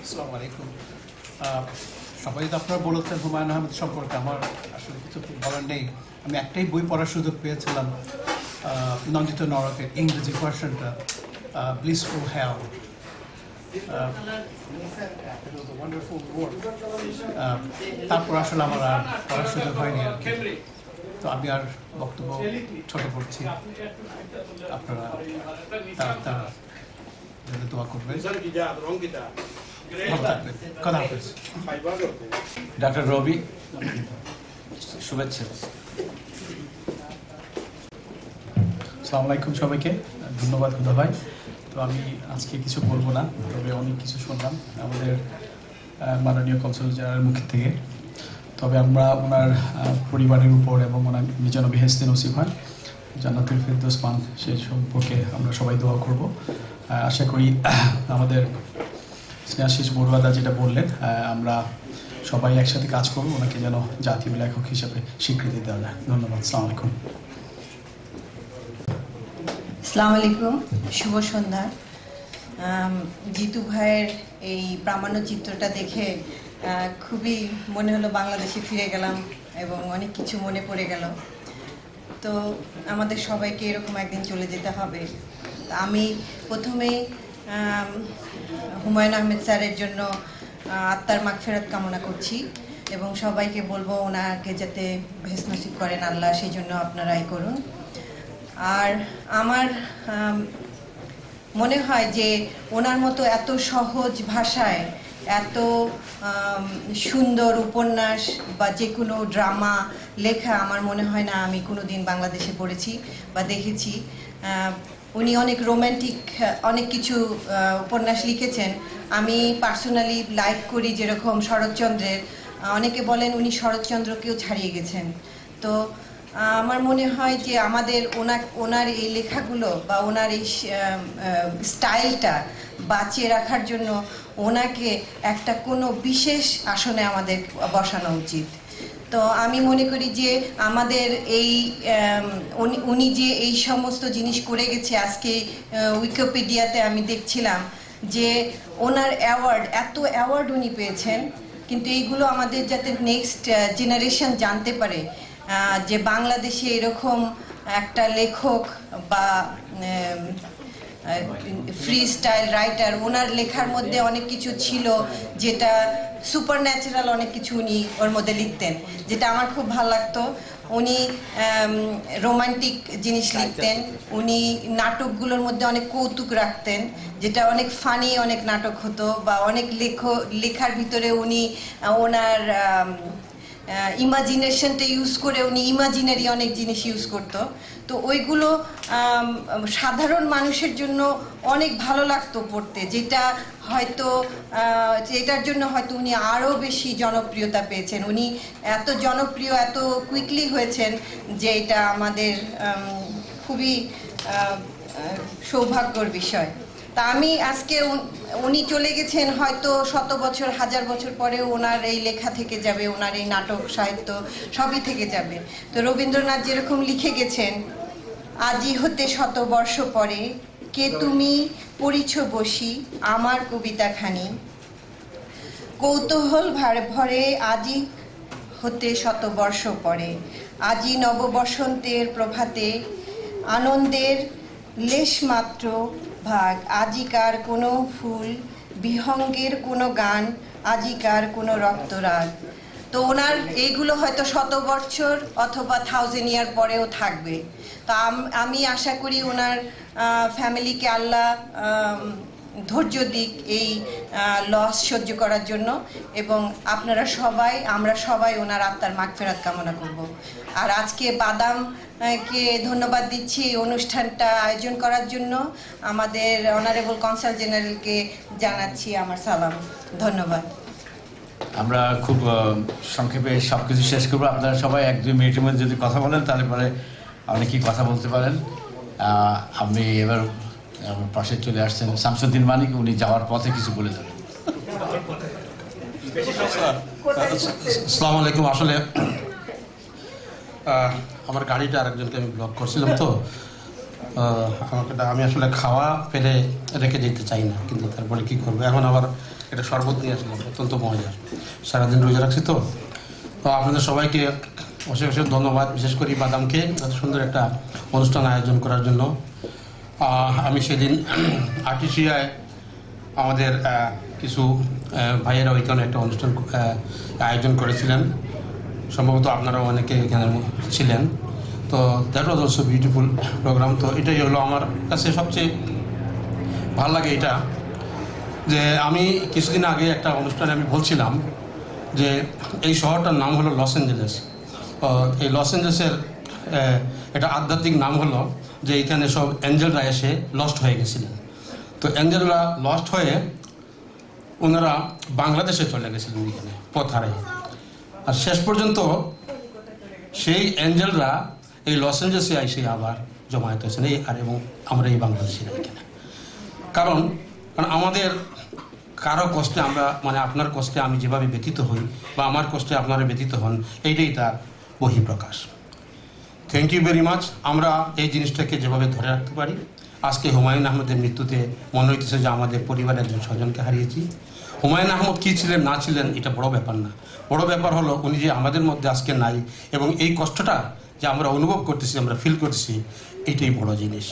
আসসালামু আলাইকুম। সবাই তো আপনারা বলেছেন হুমায়ুন আহমেদ সম্পর্কে, আমার আসলে কিছু বলার নেই। আমি একটাই বই পড়ার সুযোগ পেয়েছিলাম, নন্দিত নরকের ইংরেজি ভার্সনটা, ব্লিসফুল হেল। তারপর আসলে আমার আর পড়ার সুযোগ হয়নি আর কি। তো আমি আর বক্তব্য ছোট করছি, আপনারা তার জন্য দোয়া করবেন। কথা হাফেজ। ডক্টর রবি, শুভেচ্ছা। আসসালামু আলাইকুম সবাইকে, ধন্যবাদ খুদা ভাই। তো আমি আজকে কিছু বলবো না, তবে অনেক কিছু শুনলাম আমাদের মাননীয় কনসাল জেনারেল মুখ থেকে। তবে আমরা ওনার পরিবারের উপর এবং ওনার যেন বেহেশতে নসিব হয়, জান্নাতুল ফেরদৌস পান, সেই সম্পর্কে আমরা সবাই দোয়া করব। আশা করি আমাদের স্নেহাশিস বড়ুয়াদা যেটা বললেন, আমরা সবাই একসাথে কাজ করব ওনাকে যেন জাতীয় লেখক হিসেবে স্বীকৃতি দেওয়া যায়। ধন্যবাদ। আসসালামু আলাইকুম। আসসালামু আলাইকুম, শুভ সন্ধ্যা। জিতু ভাইয়ের এই প্রামাণ্যচিত্রটা দেখে খুবই মনে হলো বাংলাদেশে ফিরে গেলাম এবং অনেক কিছু মনে পড়ে গেল। তো আমাদের সবাইকে এরকম একদিন চলে যেতে হবে। আমি প্রথমেই হুমায়ুন আহমেদ স্যারের জন্য আত্মার মাগফিরাত কামনা করছি এবং সবাইকে বলবো ওনাকে যাতে বেহেশত নসিব করেন আল্লাহ, সেই জন্য আপনারাই করুন। আর আমার মনে হয় যে ওনার মতো এত সহজ ভাষায় এত সুন্দর উপন্যাস বা যে কোনো ড্রামা লেখা আমার মনে হয় না আমি কোনো দিন বাংলাদেশে পড়েছি বা দেখেছি। উনি অনেক রোম্যান্টিক অনেক কিছু উপন্যাস লিখেছেন। আমি পার্সোনালি লাইক করি যেরকম শরৎচন্দ্রের, অনেকে বলেন উনি শরৎচন্দ্রকেও ছাড়িয়ে গেছেন। তো আমার মনে হয় যে আমাদের ওনার এই লেখাগুলো বা ওনার এই স্টাইলটা বাঁচিয়ে রাখার জন্য ওনাকে একটা কোনো বিশেষ আসনে আমাদের বসানো উচিত। তো আমি মনে করি যে আমাদের এই উনি যে এই সমস্ত জিনিস করে গেছে, আজকে উইকিপিডিয়াতে আমি দেখছিলাম যে ওনার এত অ্যাওয়ার্ড উনি পেয়েছেন, কিন্তু এইগুলো আমাদের যাতে নেক্সট জেনারেশন জানতে পারে যে বাংলাদেশে এরকম একটা লেখক বা ফ্রি স্টাইল রাইটার, ওনার লেখার মধ্যে অনেক কিছু ছিল যেটা সুপার ন্যাচারাল, অনেক কিছু উনি ওর মধ্যে লিখতেন যেটা আমার খুব ভালো লাগতো। উনি রোমান্টিক জিনিস লিখতেন, উনি নাটকগুলোর মধ্যে অনেক কৌতুক রাখতেন, যেটা অনেক ফানি অনেক নাটক হতো, বা অনেক লেখার ভিতরে উনি ওনার ইমাজিনেশনটা ইউজ করে উনি ইমাজিনারি অনেক জিনিস ইউজ করতো। তো ওইগুলো সাধারণ মানুষের জন্য অনেক ভালো লাগতো পড়তে, যেটা হয়তো এটার জন্য হয়তো উনি আরও বেশি জনপ্রিয়তা পেয়েছেন। উনি এত জনপ্রিয়, এত কুইকলি হয়েছেন যে এটা আমাদের খুবই সৌভাগ্যর বিষয়। তা আমি আজকে উনি চলে গেছেন, হয়তো 100 বছর 1000 বছর পরেও ওনার এই লেখা থেকে যাবে, ওনার এই নাটক সাহিত্য সবই থেকে যাবে। তো রবীন্দ্রনাথ যেরকম লিখে গেছেন, আজি হতে 100 বর্ষ পরে কে তুমি পড়িছ বসি আমার কবিতাখানি, কৌতূহল ভরে আজি হতে 100 বর্ষ পরে, আজি নববসন্তের প্রভাতে আনন্দের লেশমাত্র ভাগ, আজিকার কোনো ফুল বিহঙ্গের কোনো গান, আজিকার কোনো রক্তরাগ। তো ওনার এইগুলো হয়তো 100 বছর অথবা 1000 ইয়ার পরেও থাকবে। তা আমি আশা করি ওনার ফ্যামিলিকে আল্লাহ ধৈর্য দিক এই লস সহ্য করার জন্য, এবং আপনারা সবাই, আমরা সবাই ওনার আত্মার মাগফিরাত কামনা করব। আর আজকে বাদামকে ধন্যবাদ দিচ্ছি এই অনুষ্ঠানটা আয়োজন করার জন্য। আমাদের অনারেবল কনসাল জেনারেলকে জানাচ্ছি আমার সালাম। ধন্যবাদ। আমরা খুব সংক্ষেপে সব কিছু শেষ করবো। আপনারা সবাই 1-2 মিনিটের মধ্যে যদি কথা বলেন তাহলে পরে অনেকেই কথা বলতে পারেন। আমি এবার আমার পাশে চলে আসছেন শামসুদ্দিন মানিক, উনি যাওয়ার পথে কিছু বলে যাবেন। আসসালামু আলাইকুম। আসলে আমার গাড়িটা আরেকজনকে আমি ব্লক করছিলাম, তো আমাকে আমি আসলে খাওয়া ফেলে রেখে যেতে চাই না, কিন্তু তারপরে কি করবো, এখন আবার এটা শরবত নিয়ে আসলাম, অত্যন্ত মজা। সারাদিন রোজা রাখছি তো আপনাদের সবাইকে অশেষ অশেষ ধন্যবাদ, বিশেষ করে বাদামকে এত সুন্দর একটা অনুষ্ঠান আয়োজন করার জন্য। আমি সেদিন আর্টিসিয়ায় আমাদের কিছু ভাইয়েরা ওইখানে একটা অনুষ্ঠান আয়োজন করেছিলেন, সম্ভবত আপনারা অনেকে এখানে ছিলেন। তো that was also beautiful program. তো এটাই হলো আমার কাছে সবচেয়ে ভালো লাগে এটা, যে আমি কিছুদিন আগে একটা অনুষ্ঠানে আমি বলছিলাম যে এই শহরটার নাম হলো লস অ্যাঞ্জেলেস। এই লস অ্যাঞ্জেলেসের একটা আধ্যাত্মিক নাম হলো যে এইখানে সব অ্যাঞ্জেলরা এসে লস্ট হয়ে গেছিলেন। তো অ্যাঞ্জেলরা লস্ট হয়ে ওনারা বাংলাদেশে চলে গেছিলেন এখানে পথ হারাই। আর শেষ পর্যন্ত সেই অ্যাঞ্জেলরা এই লস অ্যাঞ্জেলেসে এসে আবার জমায়েত হয়েছেন এবং আমরা এই বাংলাদেশিরা এখানে। কারণ আমাদের কারো কষ্টে আমরা আপনার কষ্টে আমি যেভাবে ব্যতীত হই বা আমার কষ্টে আপনারা ব্যতীত হন, এইটাই তার বহিঃপ্রকাশ। Thank you very much. আমরা এই জিনিসটাকে যেভাবে ধরে রাখতে পারি, আজকে হুমায়ুন আহমেদের মৃত্যুতে মনে হইতেছে যে আমাদের পরিবারের একজন স্বজনকে হারিয়েছি। হুমায়ুন আহমদ কী ছিলেন না ছিলেন এটা বড় ব্যাপার না, বড় ব্যাপার হলো উনি যে আমাদের মধ্যে আজকে নাই এবং এই কষ্টটা যে আমরা অনুভব করতেছি, আমরা ফিল করতেছি, এটাই বড় জিনিস।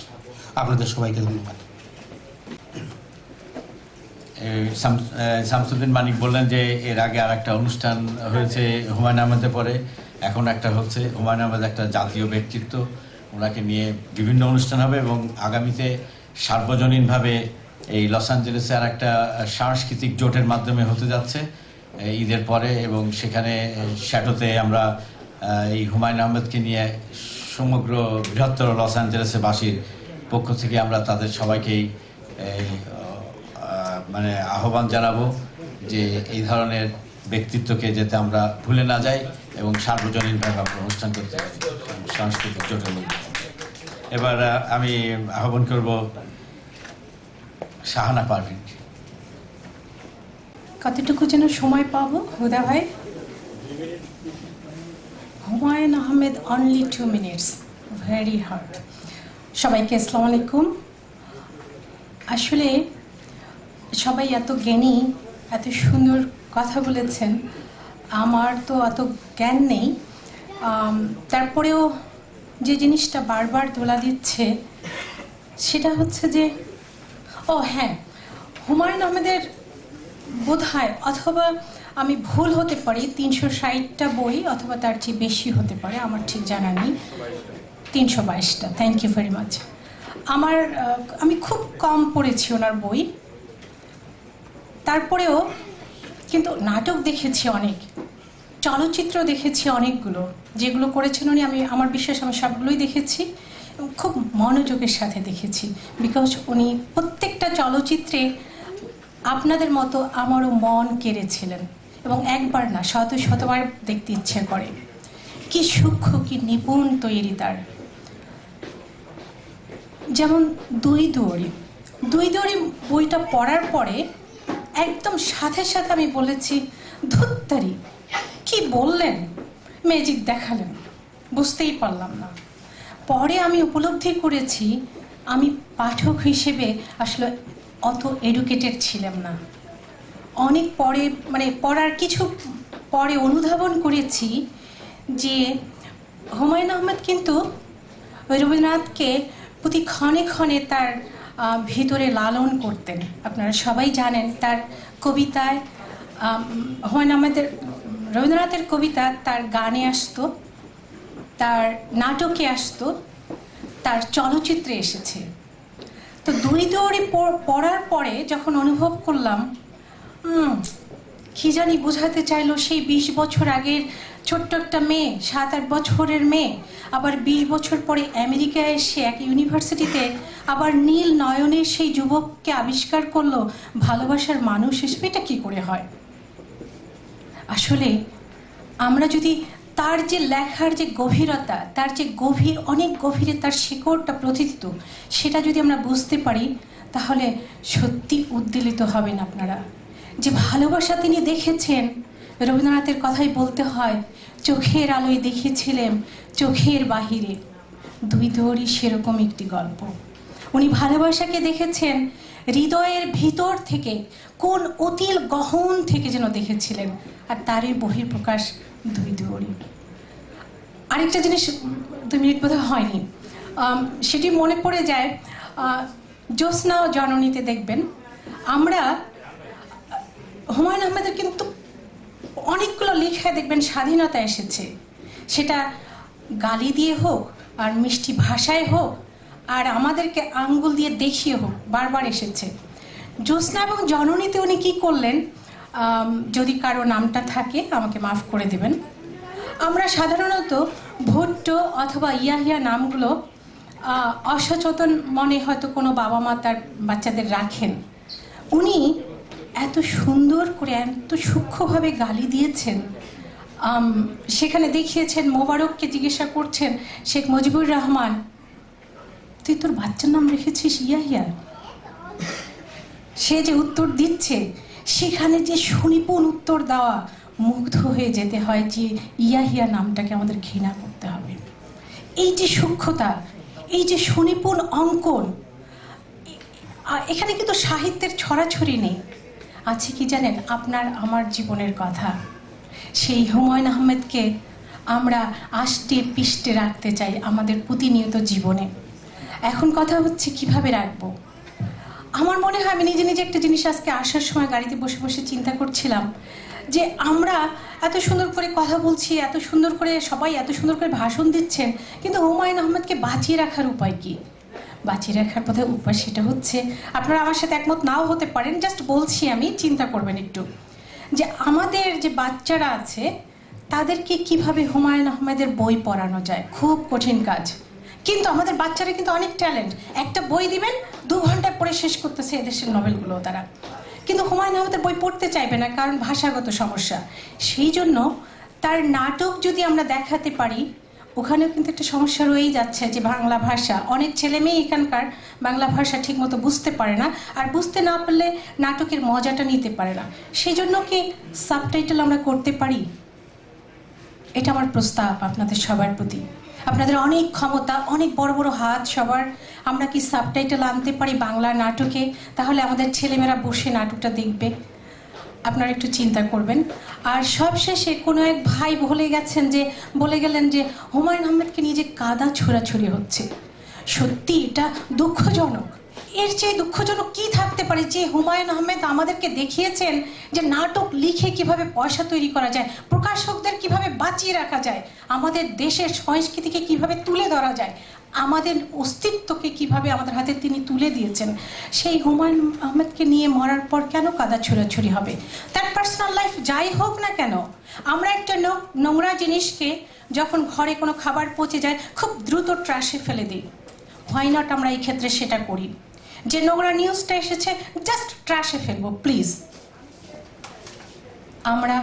আপনাদের সবাইকে ধন্যবাদ। শামসুদ্দিন মানিক বললেন যে এর আগে আর একটা অনুষ্ঠান হয়েছে হুমায়ুন আহমেদের পরে, এখন একটা হচ্ছে। হুমায়ুন আহমেদ একটা জাতীয় ব্যক্তিত্ব, ওনাকে নিয়ে বিভিন্ন অনুষ্ঠান হবে এবং আগামীতে সার্বজনীনভাবে এই লস অ্যাঞ্জেলেসে আর একটা সাংস্কৃতিক জোটের মাধ্যমে হতে যাচ্ছে ঈদের পরে, এবং সেখানে শ্যাটোতে আমরা এই হুমায়ুন আহমেদকে নিয়ে সমগ্র বৃহত্তর লস অ্যাঞ্জেলেসের বাসীর পক্ষ থেকে আমরা তাদের সবাইকেই আহ্বান জানাবো যে এই ধরনের ব্যক্তিত্বকে যাতে আমরা ভুলে না যাই এবং সার্বজনীনভাবে আমরা অনুষ্ঠান করতে পারি সাংস্কৃতিক জোটের মধ্যে। এবার আমি আহ্বান করব শাহানা পারভিন। কতটুকু যেন সময় পাবো হুদা ভাই? Humayun Ahmed, only 2 minutes, very hard. সবাইকে আসসালামু আলাইকুম। আসলে সবাই এত জ্ঞানী, এত সুন্দর কথা বলেছেন, আমার তো অত জ্ঞান নেই। তারপরেও যে জিনিসটা বারবার তোলা দিচ্ছে সেটা হচ্ছে যে হ্যাঁ, হুমায়ুন আহমেদের বোধহয়, অথবা আমি ভুল হতে পারি, 360টা বই অথবা তার চেয়ে বেশি হতে পারে, আমার ঠিক জানা নেই, 322টা। Thank you very much. আমি খুব কম পড়েছি ওনার বই, তারপরেও কিন্তু নাটক দেখেছি অনেক, চলচ্চিত্র দেখেছি অনেকগুলো, যেগুলো করেছেন উনি, আমার বিশ্বাস আমি সবগুলোই দেখেছি এবং খুব মনোযোগের সাথে দেখেছি। বিকজ উনি প্রত্যেকটা চলচ্চিত্রে আপনাদের মতো আমারও মন কেড়েছিলেন এবং একবার না শতবার দেখতে ইচ্ছে করে। কি সূক্ষ্ম, কি নিপুণ তৈরি তার। যেমন দুই দুয়ারি বইটা পড়ার পরে একদম সাথে সাথে আমি বলেছি, ধুত্তারি কি বললেন, ম্যাজিক দেখালেন, বুঝতেই পারলাম না। পরে আমি উপলব্ধি করেছি আমি পাঠক হিসেবে আসলে অত এডুকেটেড ছিলাম না। অনেক পরে পড়ার কিছু পরে অনুধাবন করেছি যে হুমায়ুন আহমেদ কিন্তু রবীন্দ্রনাথকে প্রতি ক্ষণে ক্ষণে তার ভিতরে লালন করতেন। আপনারা সবাই জানেন তার কবিতায়, হুমায়ুন আহমেদের, রবীন্দ্রনাথের কবিতা তার গানে আসতো, তার নাটকে আসতো, তার চলচ্চিত্রে এসেছে। তো দুই দৌড়ি পড়ার পরে যখন অনুভব করলাম কি জানি বোঝাতে চাইলো, সেই 20 বছর আগের ছোট্ট একটা মেয়ে, 7-8 বছরের মেয়ে, আবার 20 বছর পরে আমেরিকায় এসে এক ইউনিভার্সিটিতে আবার নীল নয়নের সেই যুবককে আবিষ্কার করলো ভালোবাসার মানুষ হিসেবে। এটা কি করে হয়? আসলে আমরা যদি তার যে লেখার যে গভীরতা, তার যে গভীর, অনেক গভীরে তার শিকড়টা প্রথিত, সেটা যদি আমরা বুঝতে পারি তাহলে সত্যি উদ্বেলিত হবেন আপনারা। যে ভালোবাসা তিনি দেখেছেন, রবীন্দ্রনাথের কথাই বলতে হয়, চোখের আলোয় দেখেছিলেন চোখের বাহিরে। দুই দৌড়ি সেরকম একটি গল্প। উনি ভালোবাসাকে দেখেছেন হৃদয়ের ভিতর থেকে কোন অতিল গহন থেকে যেন দেখেছিলেন, আর তারই বহিঃপ্রকাশ দুই দুয়ারি। আরেকটা জিনিস 2 মিনিট বোধহয় হয়নি, সেটি মনে পড়ে যায়, জ্যোৎস্না ও জননীতে দেখবেন আমরা হুমায়ুন আহমেদের কিন্তু অনেকগুলো লেখায় দেখবেন স্বাধীনতা এসেছে, সেটা গালি দিয়ে হোক আর মিষ্টি ভাষায় হোক আর আমাদেরকে আঙ্গুল দিয়ে দেখিয়ে হোক, বারবার এসেছে। জ্যোৎস্না এবং জননীতে উনি কি করলেন, যদি কারো নামটা থাকে আমাকে মাফ করে দেবেন, আমরা সাধারণত ভুট্টো অথবা ইয়াহিয়া নামগুলো অসচেতন মনে হয়তো কোনো বাবা মা তার বাচ্চাদের রাখেন। উনি এত সুন্দর করে এত সূক্ষ্মভাবে গালি দিয়েছেন, সেখানে দেখিয়েছেন মোবারককে জিজ্ঞাসা করছেন শেখ মুজিবুর রহমান, তুই তোর বাচ্চার নাম রেখেছিস ইয়াহিয়া? সে যে উত্তর দিচ্ছে, সেখানে যে সুনিপুণ উত্তর দেওয়া, মুগ্ধ হয়ে যেতে হয় যে ইয়াহিয়া নামটাকে আমাদের ঘৃণা করতে হবে। এই যে সূক্ষ্মতা, এই যে সুনিপুণ অঙ্কন, এখানে কিন্তু সাহিত্যের ছড়াছড়ি নেই, আছে কি জানেন, আপনার আমার জীবনের কথা। সেই হুমায়ুন আহমেদকে আমরা আষ্টে পিষ্টে রাখতে চাই আমাদের প্রতিনিয়ত জীবনে। এখন কথা হচ্ছে কিভাবে রাখবো। আমার মনে হয়, আমি নিজে নিজে একটা জিনিস আজকে আসার সময় গাড়িতে বসে বসে চিন্তা করছিলাম, যে আমরা এত সুন্দর করে কথা বলছি, এত সুন্দর করে সবাই এত সুন্দর করে ভাষণ দিচ্ছেন, কিন্তু হুমায়ুন আহমেদকে বাঁচিয়ে রাখার উপায় কি? বাঁচিয়ে রাখার কথা উপায় সেটা হচ্ছে, আপনারা আমার সাথে একমত নাও হতে পারেন, জাস্ট বলছি আমি, চিন্তা করবেন একটু, যে আমাদের যে বাচ্চারা আছে তাদেরকে কিভাবে হুমায়ুন আহমেদের বই পড়ানো যায়। খুব কঠিন কাজ, কিন্তু আমাদের বাচ্চারা কিন্তু অনেক ট্যালেন্ট। একটা বই দিবেন 2 ঘন্টায় পড়ে শেষ করতেছে এদেশের নোবেলগুলো তারা, কিন্তু হুমায়ুন আহমেদের বই পড়তে চাইবে না, কারণ ভাষাগত সমস্যা। সেই জন্য তার নাটক যদি আমরা দেখাতে পারি, ওখানেও কিন্তু একটা সমস্যা রয়েই যাচ্ছে, যে বাংলা ভাষা, অনেক ছেলে মেয়ে এখানকার বাংলা ভাষা ঠিকমতো বুঝতে পারে না, আর বুঝতে না পারলে নাটকের মজাটা নিতে পারে না। সেই জন্য কি সাবটাইটেল আমরা করতে পারি? এটা আমার প্রস্তাব আপনাদের সবার প্রতি। আপনাদের অনেক ক্ষমতা, অনেক বড় বড় হাত সবার, আমরা কি সাবটাইটেল আনতে পারি বাংলা নাটকে? তাহলে আমাদের ছেলেমেয়েরা বসে নাটকটা দেখবে। আপনারা একটু চিন্তা করবেন। আর সবশেষে কোনো এক ভাই বলে গেলেন যে হুমায়ুন আহমেদকে নিয়ে যে কাদা ছোড়াছুড়ি হচ্ছে, সত্যি এটা দুঃখজনক। এর চেয়ে দুঃখজনক কি থাকতে পারে, যে হুমায়ুন আহমেদ আমাদেরকে দেখিয়েছেন যে নাটক লিখে কিভাবে পয়সা তৈরি করা যায়, প্রকাশকদের কিভাবে বাঁচিয়ে রাখা যায়, আমাদের দেশের সংস্কৃতিকে কিভাবে তুলে ধরা যায়, আমাদের অস্তিত্বকে কিভাবে আমাদের হাতে তিনি তুলে দিয়েছেন। সেই হুমায়ুন আহমেদকে নিয়ে মরার পর কেন কাদা ছোড়াছুড়ি হবে? তার পার্সোনাল লাইফ যাই হোক না কেন, আমরা একটা নোংরা জিনিসকে যখন ঘরে কোনো খাবার পচে যায় খুব দ্রুত ট্রাশে ফেলে দিই। হোয়াই নট আমরা এই ক্ষেত্রে সেটা করি, যে নোংরা নিউজটা এসেছে জাস্ট ট্রাশে ফেলবো প্লিজ। আমরা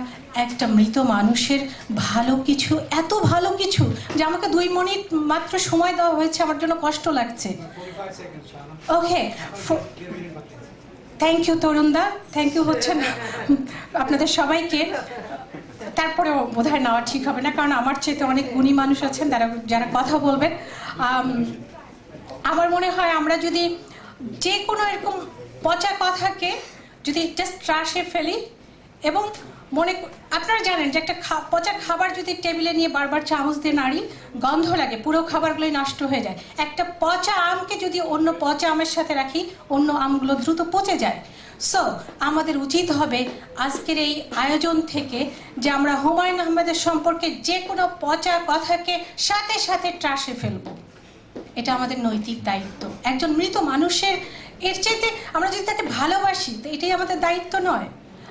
একটা মৃত মানুষের ভালো কিছু, এত ভালো কিছু যে আমাকে 2 মিনিট মাত্র সময় দেওয়া হয়েছে, আমার জন্য কষ্ট লাগছে। ওকে, থ্যাংক ইউ তরুণদা, থ্যাংক ইউ হচ্ছেন আপনাদের সবাইকে। তারপরেও বোধহয় নেওয়া ঠিক হবে না, কারণ আমার চেয়ে অনেক গুণী মানুষ আছেন যারা কথা বলবেন। আমার মনে হয় আমরা যদি যে কোনো এরকম পচা কথাকে যদি জাস্ট ট্রাশে ফেলি, এবং আপনারা জানেন যে একটা পচা খাবার যদি টেবিলে নিয়ে বারবার চামচ দিয়ে নাড়ি, গন্ধ লাগে, পুরো খাবারগুলোই নষ্ট হয়ে যায়। একটা পচা আমকে যদি অন্য পচা আমের সাথে রাখি, অন্য আমগুলো দ্রুত পচে যায়। সো আমাদের উচিত হবে আজকের এই আয়োজন থেকে যে আমরা হুমায়ুন আহমেদের সম্পর্কে যে কোনো পচা কথাকে সাথে সাথে ট্রাশে ফেলবো। এটা আমাদের নৈতিক দায়িত্ব। একজন মৃত মানুষের এর চাইতে আমরা যদি তাকে ভালোবাসি, তো এটাই আমাদের দায়িত্ব নয়?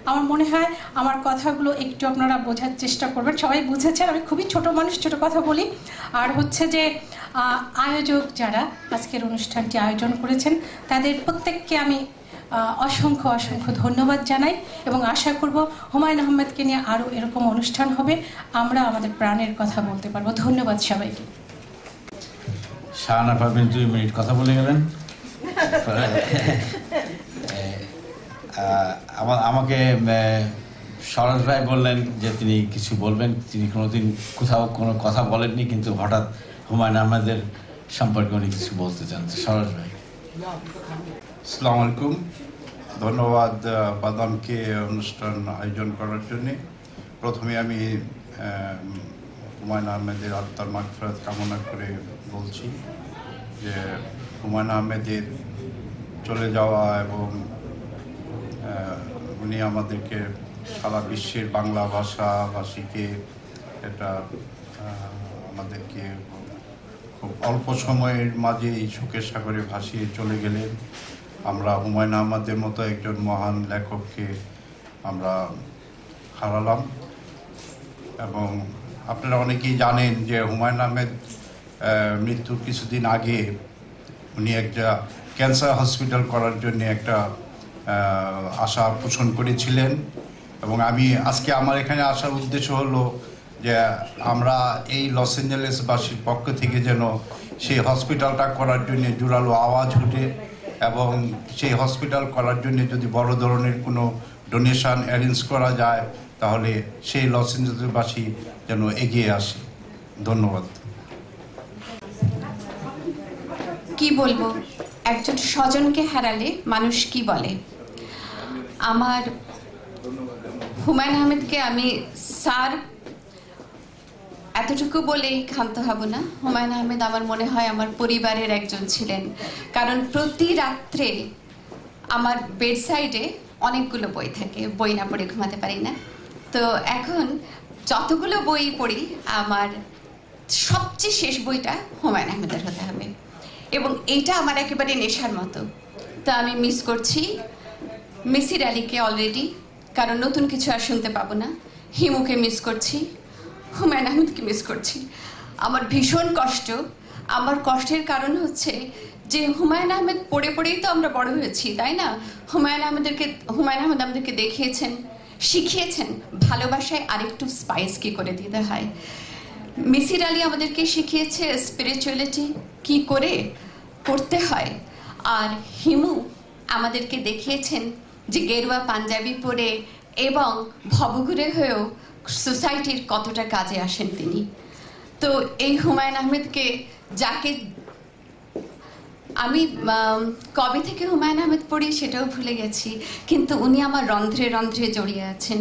আমার মনে হয় আমার কথাগুলো একটু আপনারা বোঝার চেষ্টা করবেন। সবাই বুঝেছেন আমি খুবই ছোট মানুষ, ছোট কথা বলি। আর হচ্ছে যে আয়োজক যারা আজকের অনুষ্ঠানটি আয়োজন করেছেন, তাদের প্রত্যেককে আমি অসংখ্য অসংখ্য ধন্যবাদ জানাই, এবং আশা করব হুমায়ুন আহমেদকে নিয়ে আরও এরকম অনুষ্ঠান হবে, আমরা আমাদের প্রাণের কথা বলতে পারবো। ধন্যবাদ সবাইকে। শাহানা পারভীন 2 মিনিট কথা বলে গেলেন। আমাকে সরোজ ভাই বললেন যে তিনি কিছু বলবেন, তিনি কোনোদিন কোথাও কোনো কথা বলেননি, কিন্তু হঠাৎ হুমায়ুন আহমেদের সম্পর্কে উনি কিছু বলতে চান। সরোজ ভাই। আসসালামু আলাইকুম। ধন্যবাদ বাদামকে অনুষ্ঠান আয়োজন করার জন্য। প্রথমে আমি হুমায়ুন আহমেদের আত্মার মাগফিরাত কামনা করে বলছি যে হুমায়ুন আহমেদের চলে যাওয়া এবং উনি আমাদেরকে সারা বিশ্বের বাংলা ভাষাভাষীকে এটা আমাদেরকে খুব অল্প সময়ের মাঝে এই শোকের সাগরে ভাসিয়ে চলে গেলেন। আমরা হুমায়ুন আহমেদের মতো একজন মহান লেখককে আমরা হারালাম। এবং আপনারা অনেকেই জানেন যে হুমায়ুন আহমেদ মৃত্যুর কিছুদিন আগে উনি একটা ক্যান্সার হসপিটাল করার জন্য একটা আশা পোষণ করেছিলেন। এবং আমি আজকে আমার এখানে আসার উদ্দেশ্য হলো যে আমরা এই লস অ্যাঞ্জেলেসবাসীর পক্ষ থেকে যেন সেই হসপিটালটা করার জন্য জোরালো আওয়াজ ওঠে এবং সেই হসপিটাল করার জন্য যদি বড় ধরনের কোনো ডোনেশন অ্যারেঞ্জ করা যায় তাহলে সেই লস অ্যাঞ্জেলেসবাসী যেন এগিয়ে আসে। ধন্যবাদ। কি বলবো, একজন স্বজনকে হারালে মানুষ কি বলে। আমার হুমায়ুন আহমেদকে আমি স্যার এতটুকু বলেই ক্ষান্ত হব না। হুমায়ুন আহমেদ আমার মনে হয় আমার পরিবারের একজন ছিলেন, কারণ প্রতি রাত্রে আমার বেডসাইডে অনেকগুলো বই থাকে, বই না পড়ে ঘুমাতে পারি না। তো এখন যতগুলো বই পড়ি আমার সবচেয়ে শেষ বইটা হুমায়ুন আহমেদের হতে হবে, এবং এটা আমার একেবারে নেশার মতো। তো আমি মিস করছি মিসির আলীকে অলরেডি, কারণ নতুন কিছু আর শুনতে পাবো না। হিমুকে মিস করছি, হুমায়ুন আহমেদকে মিস করছি। আমার ভীষণ কষ্ট। আমার কষ্টের কারণ হচ্ছে যে হুমায়ুন আহমেদ পড়ে পড়েই তো আমরা বড় হয়েছি, তাই না? হুমায়ুন আহমেদ আমাদেরকে দেখিয়েছেন, শিখিয়েছেন ভালোবাসায় আরেকটু স্পাইস কি করে দিতে হয়। মিসির আলী আমাদেরকে শিখিয়েছে স্পিরিচুয়ালিটি কি করে করতে হয়, আর হিমু আমাদেরকে দেখিয়েছেন যে গেরুয়া পাঞ্জাবি পরে এবং ভবঘুরে হয়েও সোসাইটির কতটা কাজে আসেন তিনি। তো এই হুমায়ুন আহমেদকে, যাকে আমি কবে থেকে হুমায়ুন আহমেদ পড়ি সেটাও ভুলে গেছি, কিন্তু উনি আমার রন্ধ্রে রন্ধ্রে জড়িয়ে আছেন।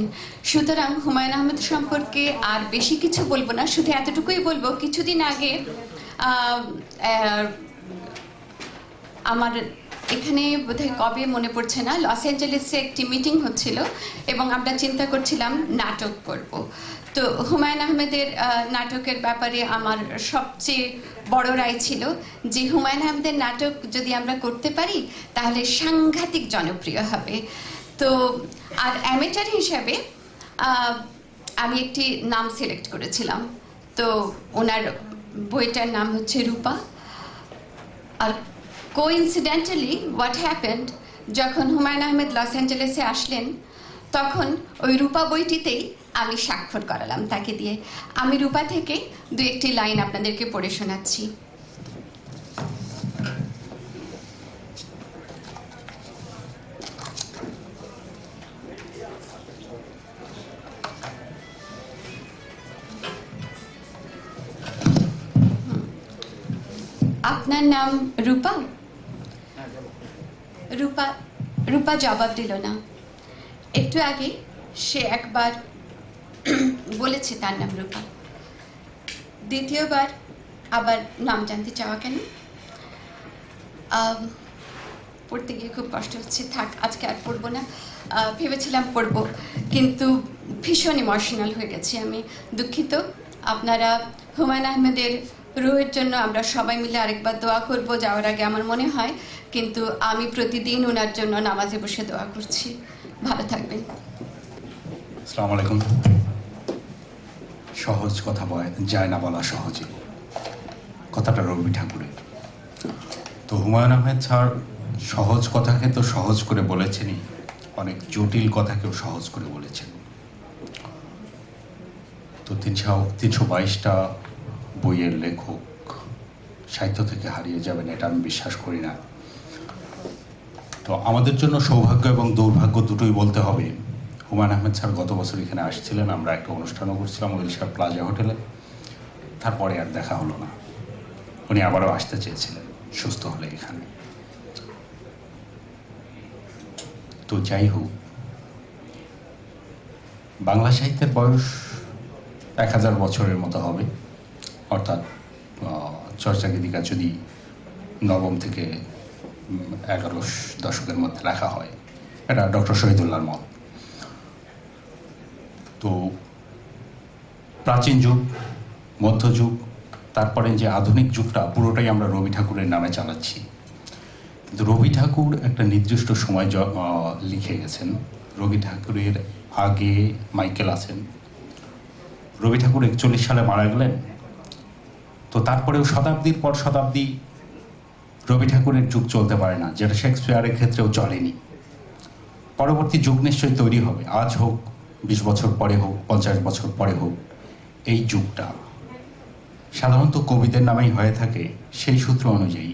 সুতরাং হুমায়ুন আহমেদ সম্পর্কে আর বেশি কিছু বলবো না, শুধু এতটুকুই বলবো, কিছুদিন আগে আমার এখানে বোধহয় কবে মনে পড়ছে না, লস অ্যাঞ্জেলেসে একটি মিটিং হচ্ছিল এবং আমরা চিন্তা করছিলাম নাটক করব। তো হুমায়ুন আহমেদের নাটকের ব্যাপারে আমার সবচেয়ে বড় রায় ছিল যে হুমায়ুন আহমেদের নাটক যদি আমরা করতে পারি তাহলে সাংঘাতিক জনপ্রিয় হবে। তো আর অ্যামেচার হিসাবে আমি একটি নাম সিলেক্ট করেছিলাম। তো ওনার বইটার নাম হচ্ছে রূপা। আর কোইন্সিডেন্টালি হোয়াট হ্যাপেন্ড, যখন হুমায়ুন আহমেদ লস অ্যাঞ্জেলেসে আসলেন তখন ওই রূপা বইটিতেই আমি স্বাক্ষর করালাম তাকে দিয়ে। আমি রূপা থেকে দু একটি লাইন আপনাদেরকে পড়ে শোনাচ্ছি। আপনার নাম রূপা? রূপা রূপা জবাব দিল না। একটু আগে সে একবার বলেছে তার নাম রূপা, দ্বিতীয়বার আবার নাম জানতে চাওয়া কেন? পড়তে গিয়ে খুব কষ্ট হচ্ছে, থাক আজকে আর পড়বো না। ভেবেছিলাম পড়বো, কিন্তু ভীষণ ইমোশনাল হয়ে গেছি আমি, দুঃখিত। আপনারা হুমায়ুন আহমেদের রুহের জন্য আমরা সবাই মিলে আরেকবার দোয়া করব যাওয়ার আগে আমার মনে হয়, কিন্তু আমি প্রতিদিন ওনার জন্য নামাজে বসে দোয়া করছি। ভালো থাকবেন। আসসালামু আলাইকুম। সহজ কথা যায় না বলা সহজে, কথাটা রবি ঠাকুরের। তো হুমায়ুন আহমেদ স্যার সহজ কথাকে তো সহজ করে বলেছেনই, অনেক জটিল কথাকেও সহজ করে বলেছেন। তো 322টা বইয়ের লেখক সাহিত্য থেকে হারিয়ে যাবেন এটা আমি বিশ্বাস করি না। তো আমাদের জন্য সৌভাগ্য এবং দুর্ভাগ্য দুটোই বলতে হবে। হুমায়ুন আহমেদ স্যার গত বছর এখানে আসছিলেন, আমরা একটা অনুষ্ঠানও করছিলাম ওড়িশার প্লাজা হোটেলে, তারপরে আর দেখা হলো না। উনি আবারও আসতে চেয়েছিলেন সুস্থ হলে এখানে। তো যাই হোক, বাংলা সাহিত্যের বয়স 1000 বছরের মতো হবে, অর্থাৎ চর্চা গীতিকা যদি নবম থেকে 11 দশকের মধ্যে রাখা হয়, এটা ডক্টর শহীদুল্লাহর মত। তো প্রাচীন যুগ, মধ্যযুগ, তারপরে যে আধুনিক যুগটা পুরোটাই আমরা রবি ঠাকুরের নামে চালাচ্ছি। কিন্তু রবি ঠাকুর একটা নির্দিষ্ট সময় লিখে গেছেন। রবি ঠাকুরের আগে মাইকেল আছেন। রবি ঠাকুর 41 সালে মারা গেলেন। তো তারপরেও শতাব্দীর পর শতাব্দী রবি ঠাকুরের যুগ চলতে পারে না, যেটা শেক্সপিয়ারের ক্ষেত্রেও চলেনি। পরবর্তী যুগ নিশ্চয়ই তৈরি হবে, আজ হোক, 20 বছর পরে হোক, 50 বছর পরে হোক। এই যুগটা সাধারণত কবিদের নামেই হয়ে থাকে। সেই সূত্র অনুযায়ী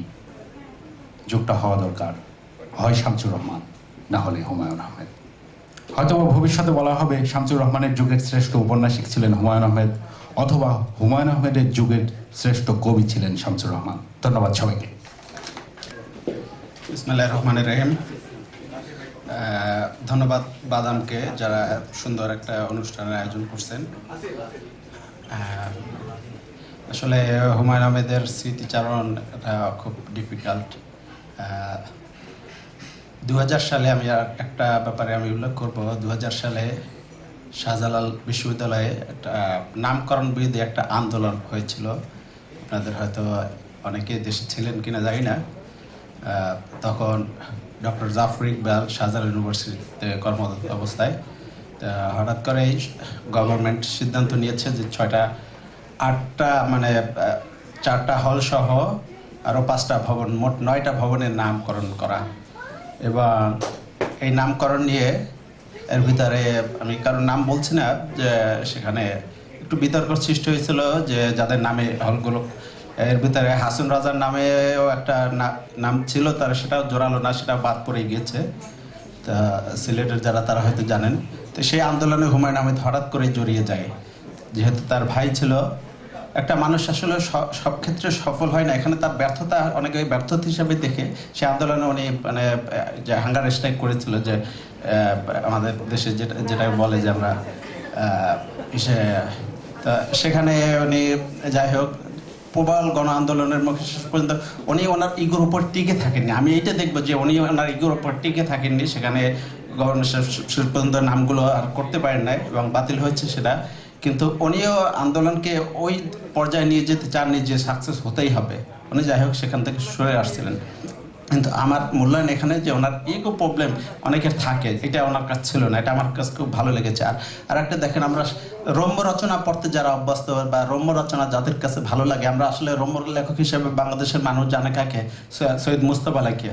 যুগটা হওয়া দরকার হয় শামসুর রহমান, না হলে হুমায়ুন আহমেদ। হয়তো ভবিষ্যতে বলা হবে শামসুর রহমানের যুগের শ্রেষ্ঠ উপন্যাসিক ছিলেন হুমায়ুন আহমেদ, অথবা হুমায়ুন আহমেদের যুগের শ্রেষ্ঠ কবি ছিলেন শামসুর রহমান। ধন্যবাদ সবাইকে। বিসমিল্লাহির রহমানির রহিম। ধন্যবাদ বাদামকে, যারা সুন্দর একটা অনুষ্ঠানের আয়োজন করছেন। আসলে হুমায়ুন আহমেদের স্মৃতিচারণ এটা খুব ডিফিকাল্ট। 2000 সালে আমি একটা ব্যাপারে আমি উল্লেখ করব। 2000 সালে শাহজালাল বিশ্ববিদ্যালয়ে একটা নামকরণ বিরোধী একটা আন্দোলন হয়েছিল। আপনাদের হয়তো অনেকে দেশে ছিলেন কিনা জানি না। তখন ডক্টর জাফর ইকবাল শাহজালাল ইউনিভার্সিটিতে কর্মরত অবস্থায় হঠাৎ করেই গভর্নমেন্ট সিদ্ধান্ত নিয়েছে যে 4টা হল সহ আরও 5টা ভবন, মোট 9টা ভবনের নামকরণ করা। এবং এই নামকরণ নিয়ে এর ভিতরে আমি কারোর নাম বলছি না, যে সেখানে একটু বিতর্ক সৃষ্টি হয়েছিল যে যাদের নামে হলগুলো, এর ভিতরে হাসন রাজার নামেও একটা নাম ছিল, তার সেটাও জোরালো না, সেটা বাদ পড়ে গিয়েছে। তা সিলেটের যারা তারা হয়তো জানেন। তো সেই আন্দোলনে হুমায়ুন আহমেদ হঠাৎ করে জড়িয়ে যায়, যেহেতু তার ভাই ছিল। একটা মানুষ আসলে সব ক্ষেত্রে সফল হয় না, এখানে তার ব্যর্থতা অনেকে ব্যর্থতা হিসাবে দেখে সে আন্দোলনে উনি যে হাঙ্গার স্ট্রাইক করেছিল, যে আমাদের দেশে যেটা বলে যে আমরা তা সেখানে উনি যাই হোক প্রবল গণ আন্দোলনের মুখে শেষ পর্যন্ত উনি ওনার ইগোর উপর টিকে থাকেননি। আমি এইটা দেখবো যে উনি ওনার ইগোর উপর টিকে থাকেননি, সেখানে গভর্নর শেষ পর্যন্ত নামগুলো আর করতে পারেন নাই এবং বাতিল হয়েছে সেটা। কিন্তু উনিও আন্দোলনকে ওই পর্যায়ে নিয়ে যেতে চাননি যে সাকসেস হতেই হবে। উনি যাই হোক সেখান থেকে সরে আসছিলেন। কিন্তু আমার মূল্যায়ন এখানে যে ওনার ইগো প্রবলেম অনেকের থাকে, এটা ওনার কাছে ছিল না। এটা আমার কাছে খুব ভালো লেগেছে। আর একটা দেখেন, আমরা রম্য রচনা পড়তে যারা অভ্যস্ত বা রম্য রচনা যাদের কাছে ভালো লাগে, আমরা আসলে রম্য লেখক হিসেবে বাংলাদেশের মানুষ জানে কাকে, সৈয়দ মুস্তফা আলাইকে।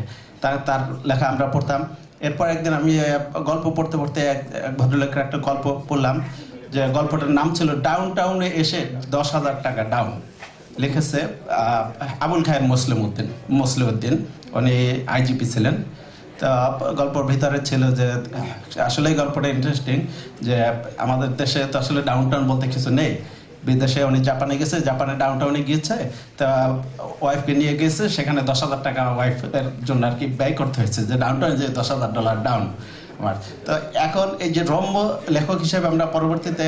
তার লেখা আমরা পড়তাম। এরপর একদিন আমি গল্প পড়তে পড়তে এক ভদ্রলোকের একটা গল্প পড়লাম, যে গল্পটার নাম ছিল ডাউন টাউনে এসে 10,000 টাকা ডাউন। লিখেছে আবুল খায়ের মুসলিউদ্দিন, উনি আইজিপি ছিলেন। তো গল্পের ভিতরে ছিল যে আসলে গল্পটা ইন্টারেস্টিং, যে আমাদের দেশে তো আসলে ডাউন টাউন বলতে কিছু নেই। বিদেশে উনি জাপানে গেছে, জাপানে ডাউন টাউনে গিয়েছে, তা ওয়াইফকে নিয়ে গেছে, সেখানে 10,000 টাকা ওয়াইফের জন্য আর কি ব্যয় করতে হয়েছে, যে ডাউন টাউন যে $10,000 ডাউন। তো এখন এই যে রম্য লেখক হিসেবে আমরা পরবর্তীতে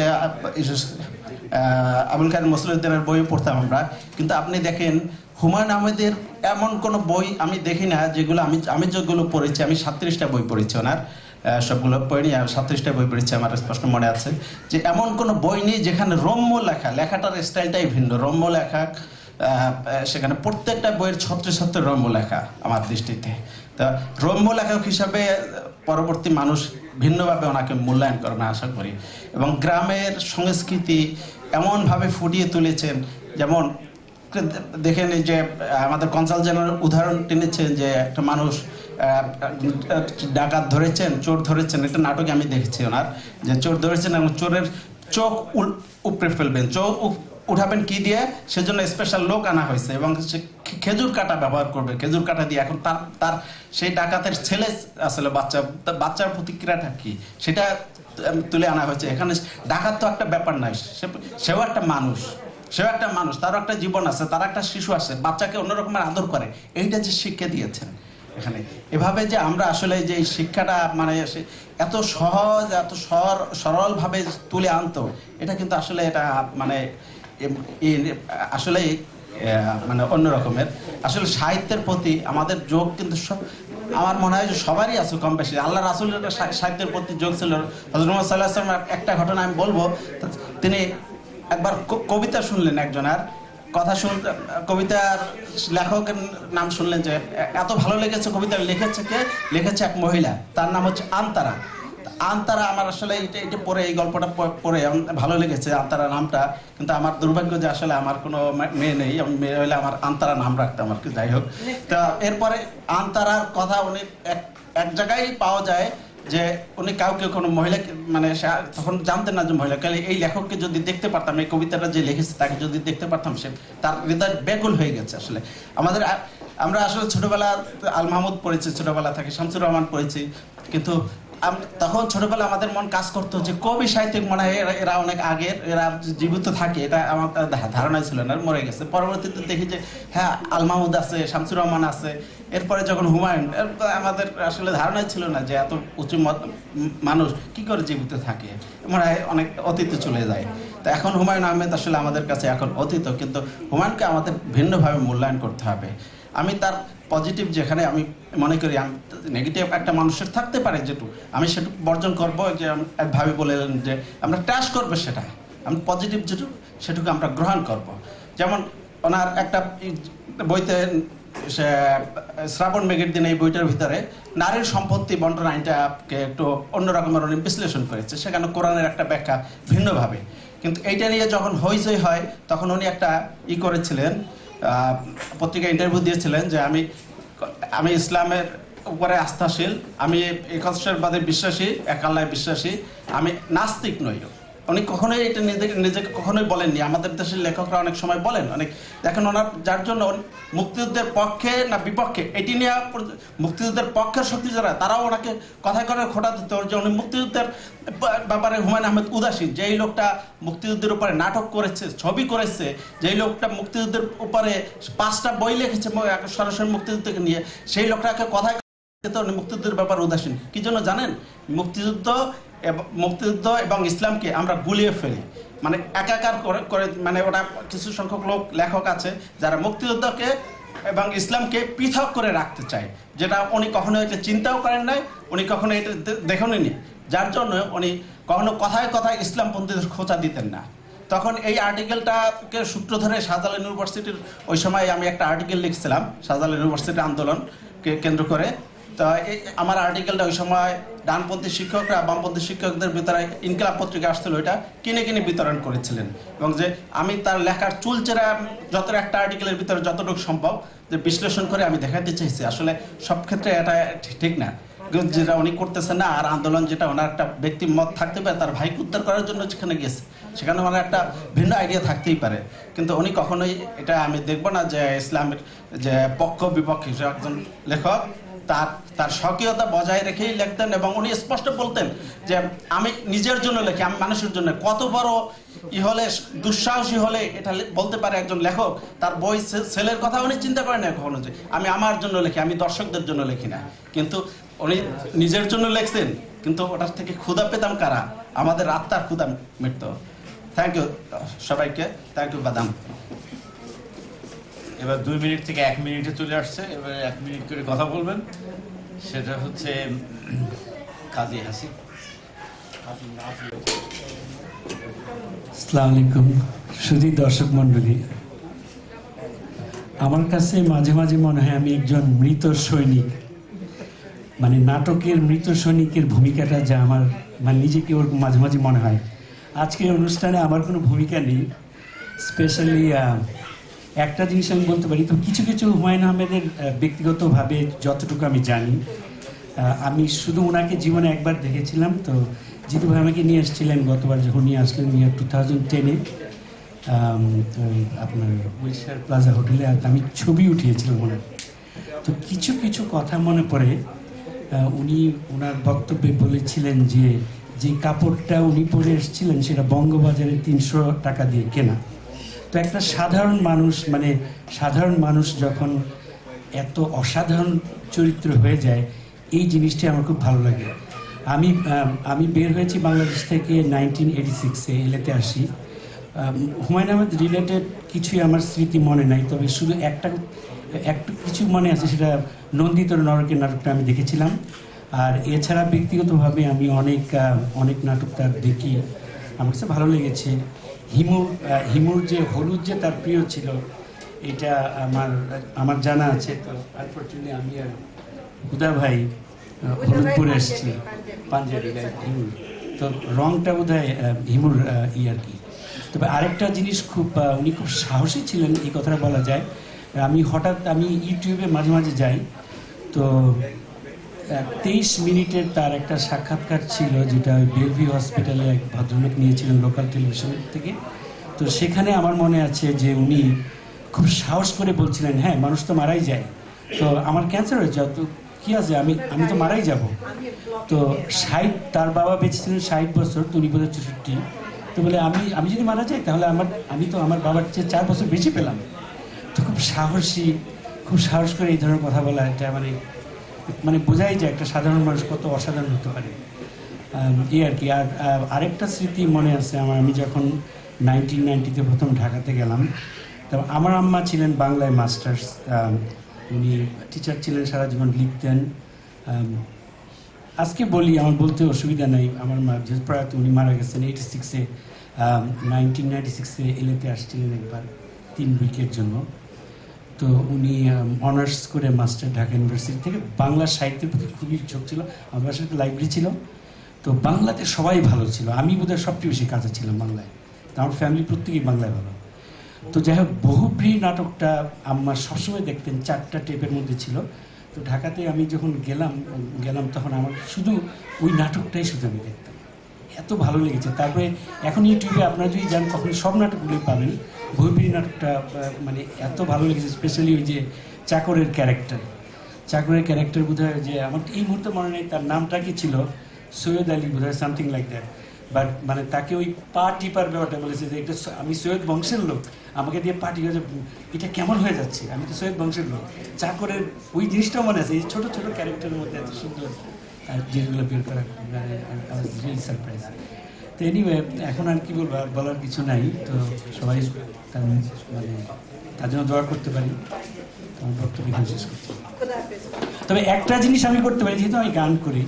আবুল খায়ের মুসলিউদ্দিনের বই পড়তাম আমরা। কিন্তু আপনি দেখেন হুমায়ুন আহমেদের এমন কোনো বই আমি দেখি না যেগুলো আমি যেগুলো পড়েছি, আমি 37টা বই পড়েছি ওনার, সবগুলো পড়িনি, 37টা বই পড়েছি, আমার স্পষ্ট মনে আছে যে এমন কোনো বই নেই যেখানে রম্য লেখাটার স্টাইলটাই ভিন্ন, রম্য লেখা। সেখানে প্রত্যেকটা বইয়ের ছত্রে ছত্রে রম্য লেখা আমার দৃষ্টিতে। তা রম্য লেখক হিসাবে পরবর্তী মানুষ ভিন্নভাবে ওনাকে মূল্যায়ন করবে আশা করি। এবং গ্রামের সংস্কৃতি এমনভাবে ফুটিয়ে তুলেছেন, যেমন দেখেন এই যে আমাদের কনসাল জেনারেল উদাহরণ টেনেছেন, যে একটা মানুষ ডাকাত ধরেছেন, চোর ধরেছেন, একটা নাটকে আমি দেখেছি ওনার, যে চোর ধরেছেন এবং চোরের চোখ উপড়ে ফেলবেন, চোখ উঠাবেন কি দিয়ে, সেজন্য স্পেশাল লোক আনা হয়েছে এবং সে খেজুর কাটা ব্যবহার করবে, খেজুর কাটা দিয়ে। এখন তার সেই ডাকাতের ছেলে আসলে বাচ্চার প্রতিক্রিয়াটা কি সেটা তুলে আনা হয়েছে। এখানে ডাকাত তো একটা ব্যাপার নাই, সেও একটা মানুষ, তারও একটা জীবন আছে, তার একটা শিশু আছে, বাচ্চাকে অন্যরকমের আদর করে, এইটা যে শিক্ষা দিয়েছেন এখানে। এভাবে যে আমরা আসলে যে এই শিক্ষাটা মানে এত সহজ, এত সরলভাবে তুলে আনতো, এটা কিন্তু আসলে এটা মানে আসলে মানে অন্য রকমের। আসলে সাহিত্যের প্রতি আমাদের যোগ কিন্তু আমার মনে হয় যে সবারই আছে কম বেশি। আল্লাহ রাসূলের সাহিত্যের প্রতি যোগ ছিল। হযরত মুহাম্মদ সাল্লাল্লাহু আলাইহি ওয়াসাল্লাম একটা ঘটনা আমি বলবো। তিনি একবার কবিতা শুনলেন, একজনের কথা কবিতার লেখকের নাম শুনলেন, যে এত ভালো লেগেছে কবিতা লিখেছে এক মহিলা, তার নাম হচ্ছে আন্তারা। আন্তারা আমার আসলে এটা পড়ে, এই গল্পটা পড়ে ভালো লেগেছে আন্তারা নামটা। কিন্তু আমার দুর্ভাগ্য যে আসলে আমার কোনো মেয়ে নেই, আমি মেয়ে হলে আমার আন্তারা নাম রাখতাম আর কি। যাই হোক, তা এরপরে আন্তারার কথা উনি এক জায়গায় পাওয়া যায় যে উনি কাউকে কোনো মহিলাকে মানে তখন জানতেন না যে মহিলা, এই লেখককে যদি দেখতে পারতাম, এই কবিতাটা যে লিখেছে তাকে যদি দেখতে পারতাম, সে তার হৃদয় ব্যাকুল হয়ে গেছে। আসলে আমরা আসলে ছোটবেলা আল মাহমুদ পড়েছি, ছোটবেলা থেকে শামসুর রহমান পড়েছি, কিন্তু তখন ছোটবেলা আমাদের মন কাজ করতো যে কবি সাহিত্যিক মনে হয় এরা অনেক আগের, এরা জীবিত থাকে, এটা আমার ধারণাই ছিল না, মরে গেছে। পরবর্তীতে দেখি যে হ্যাঁ আল মাহমুদ আছে, শামসুর রহমান আছে, এরপরে যখন হুমায়ুন, আমাদের আসলে ধারণাই ছিল না যে এত উঁচু মানুষ কি করে জীবিত থাকে, মনে হয় অনেক অতীতে চলে যায়। তো এখন হুমায়ুন আহমেদ আসলে আমাদের কাছে এখন অতীত, কিন্তু হুমায়ুনকে আমাদের ভিন্নভাবে মূল্যায়ন করতে হবে। আমি তার পজিটিভ যেখানে আমি মনে করি, আমি নেগেটিভ একটা মানুষের থাকতে পারে যেটুকু, আমি সেটুকু বর্জন করবো। যে ভাবি বললেন যে আমরা ট্রাশ করবো, সেটা আমি পজিটিভ যেটুকু সেটুকু আমরা গ্রহণ করব। যেমন ওনার একটা বইতে শ্রাবণ মেঘের দিন, এই বইটার ভিতরে নারীর সম্পত্তি বন্টন আইনটাকে একটু অন্যরকমের উনি বিশ্লেষণ করেছে, সেখানে কোরআনের একটা ব্যাখ্যা ভিন্নভাবে। কিন্তু এইটা নিয়ে যখন হইচই হয়, তখন উনি একটা করেছিলেন, পত্রিকা ইন্টারভিউ দিয়েছিলেন যে আমি ইসলামের উপরে আস্থাশীল, আমি একাত্তরবাদে বিশ্বাসী, এক আল্লাহে বিশ্বাসী, আমি নাস্তিক নই। উনি কখনোই এটা নিজেকে কখনোই বলেননি। আমাদের দেশের লেখকরা অনেক সময় বলেন, অনেক দেখেন ওনার, যার জন্য মুক্তিযুদ্ধের পক্ষে না বিপক্ষে এটি নিয়ে, মুক্তিযুদ্ধের পক্ষের শক্তি যারা, তারাও ওনাকে কথায় করে খোটা দিতে, যে উনি মুক্তিযুদ্ধের ব্যাপারে হুমায়ুন আহমেদ উদাসীন। যেই লোকটা মুক্তিযুদ্ধের উপরে নাটক করেছে, ছবি করেছে, যেই লোকটা মুক্তিযুদ্ধের উপরে 5টা বই লিখেছে সরাসরি মুক্তিযুদ্ধকে নিয়ে, সেই লোকটাকে কথায় মুক্তিযুদ্ধের ব্যাপারে উদাসীন। কি জন্য জানেন? মুক্তিযুদ্ধ এবং ইসলামকে আমরা গুলিয়ে ফেলি, মানে একাকার করে, মানে ওটা কিছু সংখ্যক লেখক আছে যারা মুক্তিযুদ্ধকে এবং ইসলামকে পৃথক করে রাখতে চায়, যেটা উনি কখনো এটা চিন্তাও করেন নাই, উনি কখনো এটা দেখেননি, যার জন্য উনি কখনো কথায় কথায় ইসলামপন্থীদের খোঁচা দিতেন না। তখন এই আর্টিকেলটাকে সূত্র ধরে শাহজালাল ইউনিভার্সিটির ওই সময় আমি একটা আর্টিকেল লিখছিলাম শাহজালাল ইউনিভার্সিটির আন্দোলনকে কেন্দ্র করে। তো আমার আর্টিকেলটা ওই সময় ডানপন্থী শিক্ষকরা বামপন্থী শিক্ষকদের ভিতরে ইনকিলাব পত্রিকা আসছিল, ওইটা কিনে বিতরণ করেছিলেন। এবং যে আমি তার লেখার চুলচেরা যত একটা আর্টিকেলের ভিতরে যতটুকু সম্ভব যে বিশ্লেষণ করে আমি দেখাতে চাইছি, আসলে সব ক্ষেত্রে এটা ঠিক না যেটা উনি করতেছেন না। আর আন্দোলন যেটা ওনার একটা ব্যক্তি মত থাকতে পারে, তার ভাইকে উদ্ধার করার জন্য যেখানে গেছে, সেখানে ওনার একটা ভিন্ন আইডিয়া থাকতেই পারে, কিন্তু উনি কখনোই এটা আমি দেখব না যে ইসলামের যে পক্ষ বিপক্ষে। একজন লেখক তার স্বকীয়তা বজায় রেখেই লিখতেন, এবং উনি স্পষ্ট বলতেন যে আমি নিজের জন্য লেখি, আমি মানুষের জন্য। কত বড় হলে দুঃসাহসী হলে এটা বলতে পারে একজন লেখক, তার বই ছেলের কথা উনি চিন্তা করেন না কখনো যে আমি আমার জন্য লিখি, আমি দর্শকদের জন্য লিখি না। কিন্তু উনি নিজের জন্য লিখছেন, কিন্তু ওটার থেকে ক্ষুধা পেতাম কারা? আমাদের আত্মার ক্ষুধা মিটত। থ্যাংক ইউ সবাইকে, থ্যাংক ইউ বাদাম। এবার 2 মিনিট থেকে 1 মিনিটে চলে আসছে, এবার 1 মিনিট করে কথা বলবেন, সেটা হচ্ছে কাজী হাসিব। আসসালামু আলাইকুম সুধী দর্শক মণ্ডলী, আমার কাছে মাঝে মাঝে মনে হয় আমি একজন মৃত সৈনিক, মানে নাটকের মৃত সৈনিকের ভূমিকাটা যা আমার মানে নিজেকে ওর মাঝে মাঝে মনে হয়। আজকের অনুষ্ঠানে আমার কোনো ভূমিকা নেই, স্পেশালি একটা জিনিস আমি বলতে পারি। তো কিছু কিছু হুমায়ুন আহমেদের ব্যক্তিগতভাবে যতটুকু আমি জানি, আমি শুধু ওনাকে জীবনে একবার দেখেছিলাম। তো জিতু ভাই আমাকে নিয়ে এসেছিলেন গতবার, যখন নিয়ে আসলেন 2010-এ আপনার উইলশায়ার প্লাজা হোটেলে, আর আমি ছবি উঠিয়েছিলাম ওনার। তো কিছু কিছু কথা মনে পড়ে, উনি ওনার বক্তব্যে বলেছিলেন যে কাপড়টা উনি পরে এসেছিলেন সেটা বঙ্গবাজারে 300 টাকা দিয়ে কেনা। তো একটা সাধারণ মানুষ, মানে সাধারণ মানুষ যখন এত অসাধারণ চরিত্র হয়ে যায়, এই জিনিসটি আমার খুব ভালো লাগে। আমি বের হয়েছি বাংলাদেশ থেকে 1986-এ, এলেতে আসি। হুমায়ুন আহমেদ রিলেটেড কিছুই আমার স্মৃতি মনে নাই, তবে শুধু একটু কিছু মনে আছে, সেটা নন্দিত নরকের নাটকটা আমি দেখেছিলাম। আর এছাড়া ব্যক্তিগতভাবে আমি অনেক নাটক তার দেখি, আমার কাছে ভালো লেগেছে। হিমুর যে হলুদ যে তার প্রিয় ছিল, এটা আমার জানা আছে। তো আনফর্চুনেটলি আমি আর হুদা ভাই হলুদপুরে এসেছি, পাঞ্জাবি গায়ে হিমুর, তো রংটা বোধ হয় হিমুর আর কি। তবে আরেকটা জিনিস উনি খুব সাহসী ছিলেন, এই কথাটা বলা যায়। আমি ইউটিউবে মাঝে মাঝে যাই, তো 23 মিনিটের তার একটা সাক্ষাৎকার ছিল, যেটা বেলভিউ হসপিটালে এক ভদ্রলোক নিয়েছিলেন লোকাল টেলিভিশন থেকে। তো সেখানে আমার মনে আছে যে উনি খুব সাহস করে বলছিলেন, হ্যাঁ মানুষ তো মারাই যায়, তো আমার ক্যান্সার হয়েছে, তো কী আছে, আমি তো মারাই যাব। তো 60, তার বাবা বেঁচে ছিলেন 60 বছর, তো উনি বোধহয় 64। তো বলে আমি যদি মারা যাই তাহলে আমি তো আমার বাবার চেয়ে 4 বছর বেশি পেলাম। তো খুব সাহস করে এই ধরনের কথা বলা, এটা মানে বোঝাই যায় একটা সাধারণ মানুষ কত অসাধারণ হতে পারে, এই আর কি। আর আরেকটা স্মৃতি মনে আছে আমার, আমি যখন 1990-তে প্রথম ঢাকাতে গেলাম, তো আমার আম্মা ছিলেন বাংলায় মাস্টার্স, উনি টিচার ছিলেন, সারা জীবন লিখতেন। আজকে বলি, আমার বলতে অসুবিধা নেই, আমার মা যেহেতু প্রয়াত, উনি মারা গেছেন 1996-এ এলেতে আসছিলেন একবার 3 উইকের জন্য। তো উনি অনার্স করে মাস্টার ঢাকা ইউনিভার্সিটি থেকে, বাংলা সাহিত্যের প্রতি খুবই ঝোঁক ছিল। আমার সাথে লাইব্রেরি ছিল, তো বাংলাতে সবাই ভালো ছিল, আমি বোধহয় সবচেয়ে বেশি কাছে ছিলাম বাংলায়, তো আমার ফ্যামিলি প্রত্যেকেই বাংলায় ভালো। তো যাই হোক, বহুব্রী নাটকটা আম্মা সবসময় দেখতেন, 4টা টেপের মধ্যে ছিল। তো ঢাকাতে আমি যখন গেলাম তখন আমার শুধু ওই নাটকটাই শুধু আমি দেখতাম, এত ভালো লেগেছে। তারপরে এখন ইউটিউবে আপনারা যদি যান তখন সব নাটকগুলোই পাবেন। বহুব্রী নাটকটা মানে এত ভালো লেগেছে, স্পেশালি ওই যে চাকরের ক্যারেক্টার বোধ হয়, যে আমার এই মুহূর্তে মনে নেই তার নামটা কি ছিল, সৈয়দ আলী বোধ হয়, সামথিং লাইক দ্যাট। বাট মানে তাকে ওই পা টিপার ব্যাপারটা বলেছে যে এটা আমি সৈয়দ বংশের লোক, আমাকে দিয়ে পা টিপে, এটা কেমন হয়ে যাচ্ছে, আমি তো সৈয়দ বংশের লোক। চাকরের ওই জিনিসটাও মনে আছে, এই ছোটো ছোটো ক্যারেক্টারের মধ্যে এত সুন্দর জিনিসগুলো বের করা, মানে রিয়েলি সারপ্রাইজ। তো এনিওয়ে, এখন আর কি বলবো, বলার কিছু নাই। তো সবাই তার জন্য দোয়া করতে পারি, আমার বক্তব্য শেষ করতে। তবে একটা জিনিস আমি করতে পারি, যেহেতু আমি গান করি,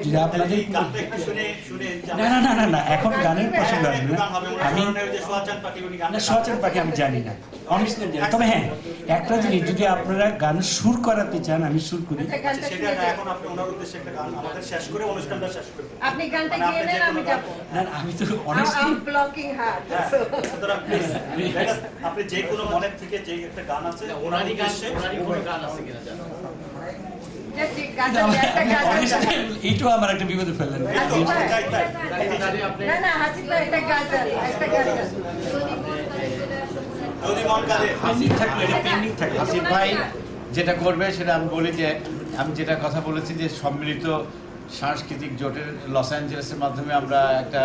যদি আপনাদের না এখন গানের পছন্দ আসবে না, আমি সোয়াচান পাখি আমি জানি না, অনেস্টলি জানি। তবে হ্যাঁ, একটা জিনিস, যদি আপনারা গান সুর করাতে চান আমি সুর করি। আমি তো অনেস্টলি আপনি যে কোনো মনের থেকে যে একটা গান আছে, ওনারই গান আছে কিনা এইটাও আমার একটা বিপদে ফেললেন। হাসিফ ভাই যেটা করবে সেটা আমি বলি, যে আমি যেটা কথা বলেছি যে সম্মিলিত সাংস্কৃতিক জোটের লস অ্যাঞ্জেলেসের মাধ্যমে আমরা একটা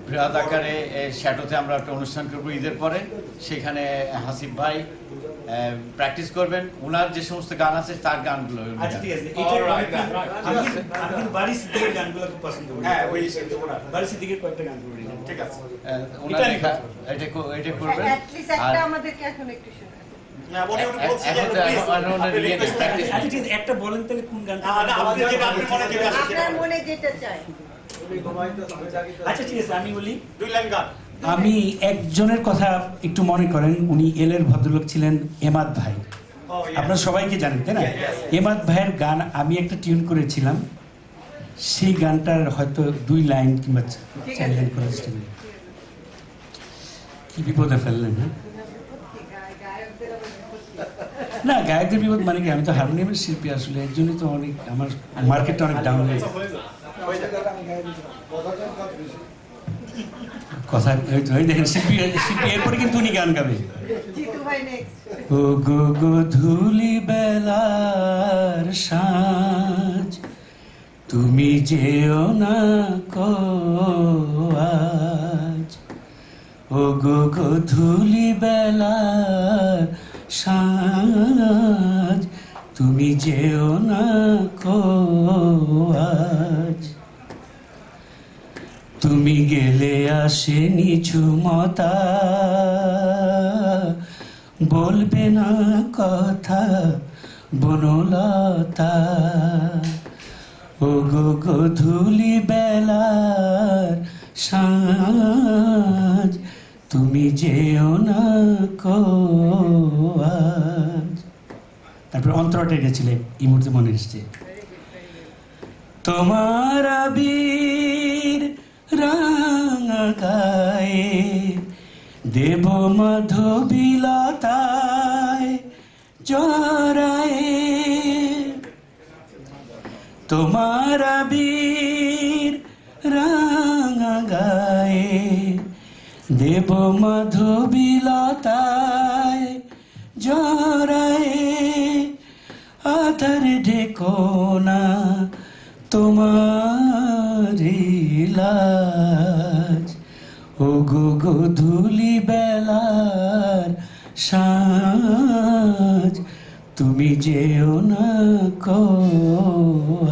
বৃহৎ আকারে শ্যাটোতে আমরা একটা অনুষ্ঠান করবো ঈদের পরে। সেখানে হাসিফ ভাই প্র্যাকটিস করবেন, ওনার যে সমস্ত গান আছে তার গানগুলো। এটা করবেন। একটা বলেন তাহলে কোন গান? আচ্ছা ঠিক আছে, আমি বলি। আমি একজনের কথা একটু মনে করেন, উনি এলের ভদ্রলোক ছিলেন, এমাদ ভাই। আপনারা সবাইকে জানেন তাই না? এমাদ ভাইয়ের গান আমি একটা টিউন করেছিলাম, সেই গানটার হয়তো 2 লাইন কিংবা 4 লাইন করার চেষ্টা করি। কি বিপদে ফেললেন? হ্যাঁ না, গায়কদের বিপদ মানে কি, আমি তো হারমোনিয়ামের শিল্পী, আসলে এর জন্যই তো অনেক আমার মার্কেটটা অনেক ডাউন হয়ে যায়। কথা দেখেন, শিল্পী এরপরে কিন্তু উনি গান গাবে। ও গো গোধূলি বেলার সাঁঝ, তুমি যেও না কো আজ, ও গো গোধূলি বেলার সাঁঝ, তুমি যেও না কো আজ, তুমি গেলে আসে নিঝুমতা, বলবে না কথা বনলতা, ও গো গধূলি বেলার সাঁঝ, তুমি যেও না কো আজ। তারপর অন্তরটা গেছিলে এই মুহূর্তে মনে এসছে। তোমার আবির রাঙা গায়ে দেব মাধবীলতায় জড়ায়ে, তোমার আবির রাঙা গায়ে দেব মাধবীলতায় জড়ায়ে, আধার ঢেকো না তোমার লাজ, ও গো গধূলি বেলার সাঁঝ, তুমি যেও না কো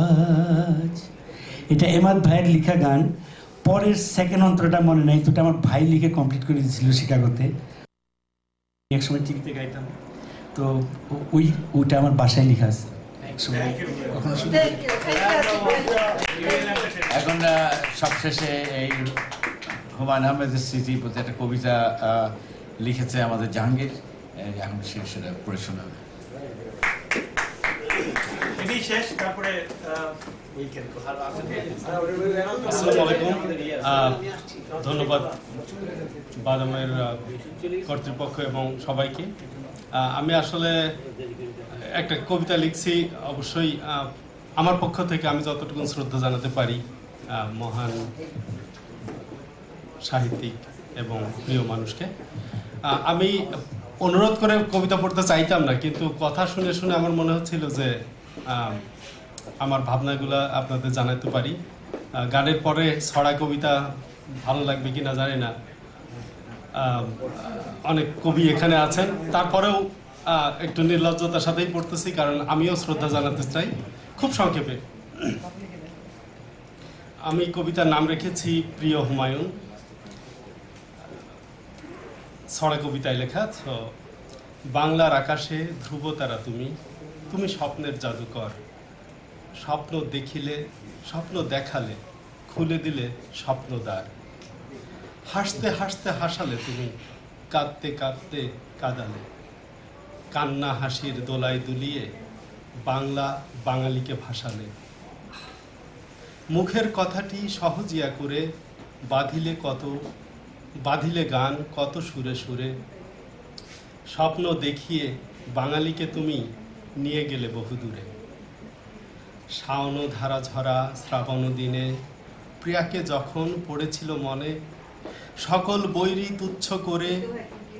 আজ। এটা এমাদ ভাইয়ের লেখা গান। পরের সেকেন্ড অন্তরটা মনে নাই, দুটো আমার ভাই লিখে কমপ্লিট করে দিয়েছিল শিকাগোতে। একসময় টিভিতে গাইতাম, তো ওইটা আমার বাসায় লেখা আছে। এখন সবশেষে এই হুমায়ুন আহমেদের স্মৃতির প্রতি একটা কবিতা লিখেছে আমাদের জাহাঙ্গীর, এখন সেটা পড়ে শোনাবে। শেষ, তারপরে আসসালামু আলাইকুম। ধন্যবাদ বাদামের কর্তৃপক্ষ এবং সবাইকে। আমি আসলে একটা কবিতা লিখছি, অবশ্যই আমার পক্ষ থেকে আমি যতটুকু শ্রদ্ধা জানাতে পারি মহান সাহিত্যিক এবং প্রিয় মানুষকে। আমি অনুরোধ করে কবিতা পড়তে চাইতাম না, কিন্তু কথা শুনে শুনে আমার মনে হচ্ছিল যে আমার ভাবনাগুলো আপনাদের জানাতে পারি। গানের পরে ছড়া কবিতা ভালো লাগবে কিনা জানি না, অনেক কবি এখানে আছেন, তারপরেও একটু নির্লজ্জতার সাথেই পড়তেছি, কারণ আমিও শ্রদ্ধা জানাতে চাই। খুব সংক্ষেপে আমি কবিতার নাম রেখেছি প্রিয় হুমায়ুন। ছড়া কবিতায় লেখা। তো বাংলার আকাশে ধ্রুবতারা তুমি, তুমি স্বপ্নের জাদুকর, স্বপ্ন দেখিলে স্বপ্ন দেখালে, খুলে দিলে স্বপ্নদ্বার, হাসতে হাসতে হাসালে তুমি, কাঁদতে কাঁদতে কাঁদালে, কান্না হাসির দোলায় দুলিয়ে বাংলা বাঙালিকে ভাসালে, মুখের কথাটি সহজিয়া করে বাঁধিলে গান কত সুরে সুরে, স্বপ্ন দেখিয়ে বাঙালিকে তুমি নিয়ে গেলে বহুদূরে, শাওন ধারা ঝরা শ্রাবণ দিনে প্রিয়াকে যখন পড়েছিল মনে, সকল বৈরী তুচ্ছ করে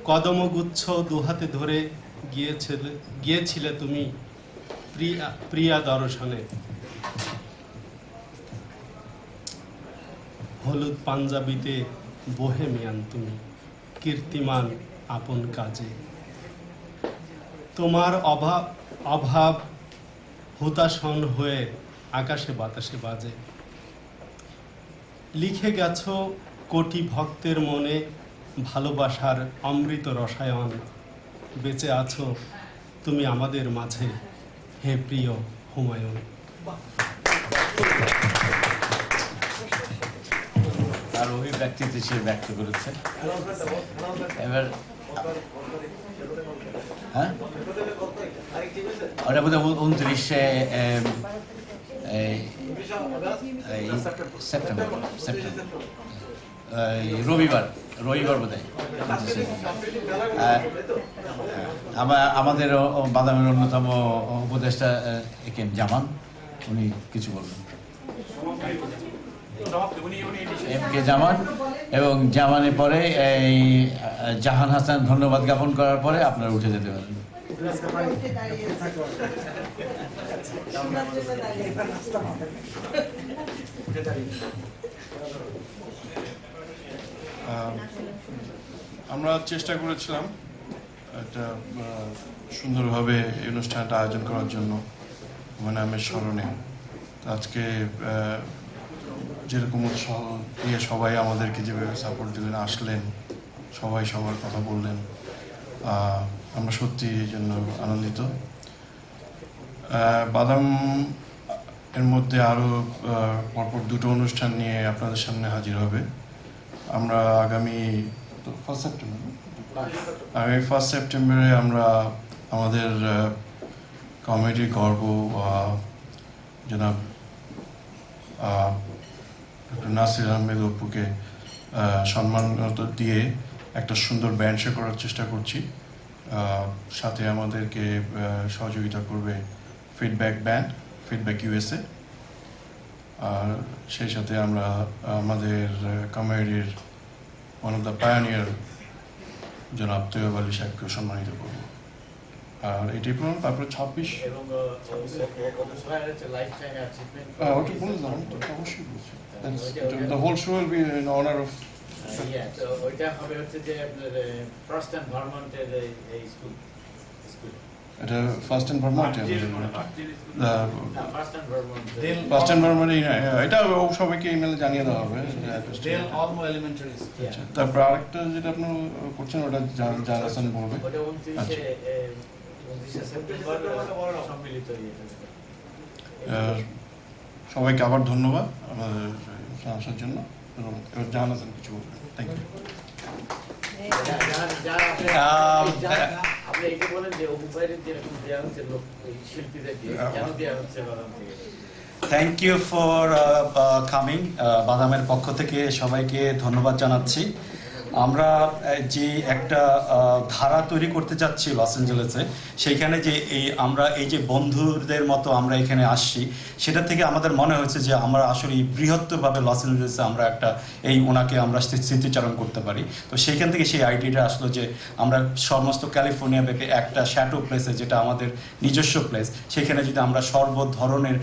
কদমগুচ্ছ দুহাতে ধরে গিয়েছিলে তুমি প্রিয়া দর্শনে, হলুদ পাঞ্জাবিতে বোহেমিয়ান তুমি, কীর্তিমান আপন কাজে, তোমার অভাব হুতাশন হয়ে আকাশে বাতাসে বাজে, লিখে গেছো কোটি ভক্তের মনে ভালোবাসার অমৃত রসায়ন, বেঁচে আছো তুমি আমাদের মাঝে হে প্রিয় হুমায়ুন। তার অভিব্যক্তিতে সে ব্যক্ত করেছে। এবার হ্যাঁ, ওটা বোধহয় 29শে সেপ্টেম্বর রবিবার বোধহয়। আমাদের বাদামের অন্যতম উপদেষ্টা একে জামান, উনি কিছু বলবেন। এম কে জামান, এবং জামানের পরে এই জাহান হাসান ধন্যবাদ জ্ঞাপন করার পরে আপনারা উঠে যেতে পারেন। আমরা চেষ্টা করেছিলাম একটা সুন্দরভাবে এই অনুষ্ঠানটা আয়োজন করার জন্য হুমায়ুন আহমেদ স্মরণে। তো আজকে যেরকম উৎসাহ দিয়ে সবাই আমাদেরকে যেভাবে সাপোর্ট দিলেন, আসলেন, সবাই সবার কথা বললেন, আমরা সত্যি এই জন্য আনন্দিত। বাদাম এর মধ্যে আরও পরপর দুটো অনুষ্ঠান নিয়ে আপনাদের সামনে হাজির হবে। আমরা আগামী 1 সেপ্টেম্বরে আমরা আমাদের কমেডির গর্ব জনাব ডক্টর নাসির আহমেদ অপুকে সম্মান দিয়ে একটা সুন্দর ব্যান্ড শো করার চেষ্টা করছি। সাথে আমাদেরকে সহযোগিতা করবে ফিডব্যাক ব্যান্ড, ফিডব্যাক ইউএসএ। আর সেই সাথে আমরা আমাদের কমেডির ওয়ান অফ দ্য পায়োনিয়ার জনাব তৈয়ব আলী সাহেবকেও সম্মানিত করব। আর এটি তারপরে 26 the whole show will be in honor of ওইটা হবে হচ্ছে যে ফার্স্ট এন্ড ভার্মন্টের এই স্কুল এটা first and Vermont first and Vermont এটা সবাইকে ইমেলে জানিয়ে দেওয়া হবে। তারপর আরেকটা যেটা আপনার করছেন ওটা জানাসান বলবে। সবাইকে আবার ধন্যবাদ আমাদের আসার জন্য। জানাসান কিছু বলবেন? Thank you. আপনি এই যে বলেন যে অপুবাইয়ের যেরকম দেওয়া হচ্ছে লোক শিল্পীদের দিয়ে কেন দেওয়া হচ্ছে বাদাম থেকে? Thank you for coming. বাদামের পক্ষ থেকে সবাইকে ধন্যবাদ জানাচ্ছি। আমরা যে একটা ধারা তৈরি করতে যাচ্ছি লস অ্যাঞ্জেলেসে, সেইখানে যে আমরা এই যে বন্ধুদের মতো আমরা এখানে আসছি, সেটা থেকে আমাদের মনে হয়েছে যে আমরা আসলে বৃহত্তরভাবে লস অ্যাঞ্জেলেসে আমরা একটা ওনাকে আমরা স্মৃতিচারণ করতে পারি। তো সেইখান থেকে সেই আইডিয়াটা আসলো যে আমরা সমস্ত ক্যালিফোর্নিয়া ব্যাপী একটা শ্যাডো প্লেসে, যেটা আমাদের নিজস্ব প্লেস, সেখানে যদি আমরা সর্ব ধরনের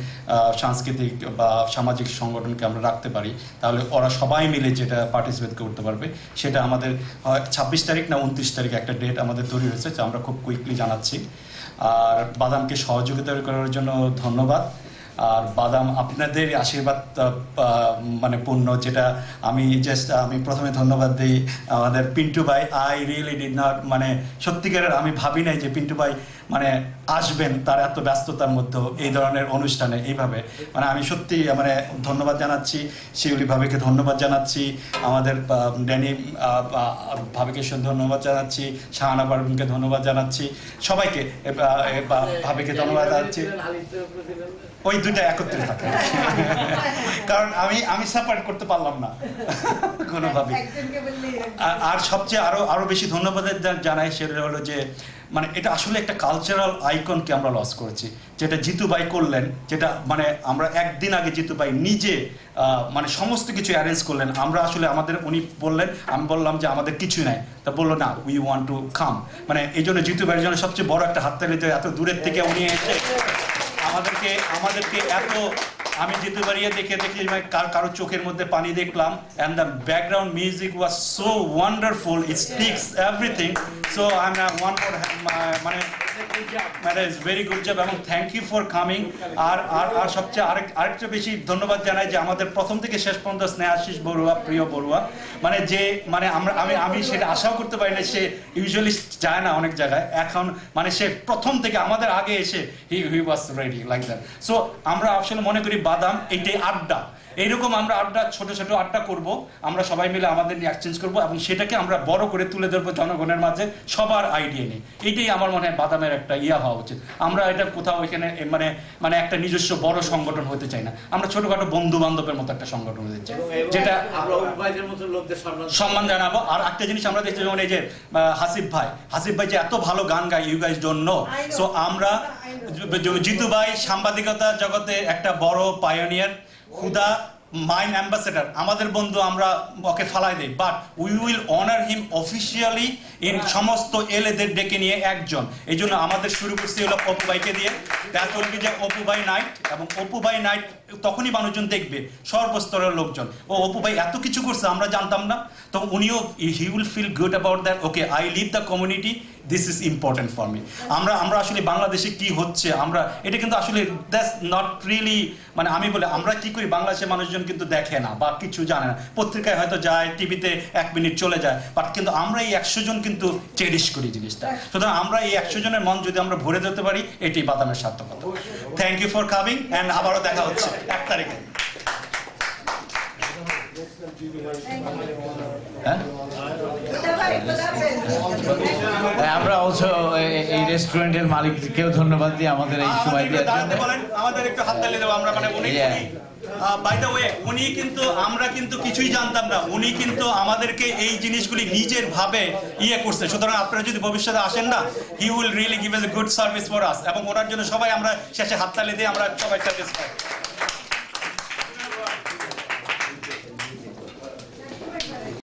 সাংস্কৃতিক বা সামাজিক সংগঠনকে আমরা রাখতে পারি, তাহলে ওরা সবাই মিলে যেটা পার্টিসিপেট করতে পারবে। সেটা আমাদের 26 তারিখ না 29 তারিখ একটা ডেট আমাদের তৈরি হয়েছে, যা আমরা খুব কুইকলি জানাচ্ছি। আর বাদামকে সহযোগিতা করার জন্য ধন্যবাদ। আর বাদাম আপনাদের আশীর্বাদ মানে পূর্ণ, যেটা আমি প্রথমে ধন্যবাদ দিই আমাদের পিন্টু ভাই। আই রিয়েলি ডিড নট, মানে সত্যিকারের আমি ভাবি নাই যে পিন্টু ভাই মানে আসবেন তার এত ব্যস্ততার মধ্যে এই ধরনের অনুষ্ঠানে এইভাবে। মানে আমি সত্যি মানে ধন্যবাদ জানাচ্ছি, শিউলি ভাবিকে ধন্যবাদ জানাচ্ছি, আমাদের ড্যানি ভাবিকে ধন্যবাদ জানাচ্ছি, শাহানা পারভিনকে ধন্যবাদ জানাচ্ছি, সবাইকে ভাবিকে ধন্যবাদ জানাচ্ছি। ওই দুইটা একত্রে থাকে কারণ আমি সাপোর্ট করতে পারলাম না কোনোভাবে। আর সবচেয়ে আরো বেশি ধন্যবাদ জানাই সেটা হলো যে মানে এটা আসলে একটা কালচারাল আইকনকে আমরা লস করেছি, যেটা জিতু ভাই করলেন, যেটা মানে আমরা একদিন আগে জিতু ভাই নিজে মানে সমস্ত কিছু অ্যারেঞ্জ করলেন। আমরা আসলে উনি বললেন, আমি বললাম যে আমাদের কিছুই নাই, তা বললো না উই ওয়ান্ট টু কাম। মানে এই জন্য জিতু ভাইয়ের জন্য সবচেয়ে বড় একটা হাততালি, যে এত দূরের থেকে উনি এসে আমাদেরকে এত, আমি জিতু বাড়িয়ে দেখে কারো চোখের মধ্যে পানি দেখলাম। And the background music was so wonderful, it speaks everything. So I am one for মানে ইটস ভেরি গুড জব, এবং থ্যাংক ইউ ফর কামিং। আর সবচেয়ে আরেকটা বেশি ধন্যবাদ জানাই যে আমাদের প্রথম থেকে শেষ পর্যন্ত স্নেহাশিস বড়ুয়া, প্রিয় বড়ুয়া, মানে যে মানে আমি সেটা আশাও করতে পারি না, সে ইউজুয়ালি যায় না অনেক জায়গায়, এখন মানে সে প্রথম থেকে আমাদের আগে এসে he was ready like that. So আমরা আসলে মনে করি বাদাম এইটাই আড্ডা, এইরকম আমরা ছোট ছোট আড্ডা করব, আমরা সবাই মিলে আমাদের নিয়ে এক্সচেঞ্জ করবো, এবং সেটাকে আমরা বড় করে তুলে ধরবো জনগণের মাঝে, সবার আইডিয়া নিয়ে। এইটাই আমার মনে হয় বাদামের একটা হওয়া উচিত। আমরা এটা কোথাও এখানে মানে একটা নিজস্ব বড় সংগঠন হতে চাই না, আমরা ছোটখাটো বন্ধু বান্ধবের মতো একটা সংগঠন হতে চাই, যেটা সম্মান জানাবো। আর একটা জিনিস আমরা দেখছি, যেমন এই যে হাসিফ ভাই যে এত ভালো গান গায়, you guys don't know. So আমরা জিতু ভাই সাংবাদিকতা জগতে একটা বড় পায়োনিয়ার, হুদা মাইন অ্যাম্বাসেডার, আমাদের বন্ধু, আমরা ওকে ফালাই দেই, but we will honour him officially in সমস্ত এলেদের ডেকে নিয়ে একজন। এই জন্য আমাদের শুরু করছি হলো অপু ভাইকে দিয়ে, দ্যাট উইল বি যে অপু ভাই নাইট, এবং অপু ভাই নাইট তখনই মানুষজন দেখবে, সর্বস্তরের লোকজন, ও অপু ভাই এত কিছু করছে আমরা জানতাম না। তো উনিও he will feel good about that, okay I leave the community, this is important for me. আমরা আসলে বাংলাদেশে কি হচ্ছে আমরা এটা কিন্তু আসলে দ্যাটস নট রিয়েলি, মানে আমি বলি আমরা কি করি, বাংলাদেশের মানুষজন কিন্তু দেখে না বা কিছু জানে না, পত্রিকায় হয়তো যায়, টিভিতে 1 মিনিট চলে যায়, বাট কিন্তু আমরা এই 100 জন কিন্তু চেরিশ করি জিনিসটা। সুতরাং আমরা এই 100 জনের মন যদি আমরা ভরে দিতে পারি, এটাই বাদামের সার্থকতা। Thank you for coming and আবারও দেখা হচ্ছে 1 তারিখে। আমরা অলসো এই রেস্টুরেন্টের মালিককেও ধন্যবাদ দিই আমাদের এই সময় দেওয়ার জন্য। আমাদের একটু হাততালি দেবো আমরা, মানে উনি বাই দ্য ওয়ে উনি কিন্তু, আমরা কিন্তু কিছুই জানতাম না, উনি কিন্তু আমাদেরকে এই জিনিসগুলি নিজের ভাবে করছে। সুতরাং আপনারা যদি ভবিষ্যতে আসেন না, he will really give S a good service for us, এবং ওনার জন্য সবাই আমরা শেষে হাততালি দিয়ে আমরা সবাই স্যাটিসফাইড।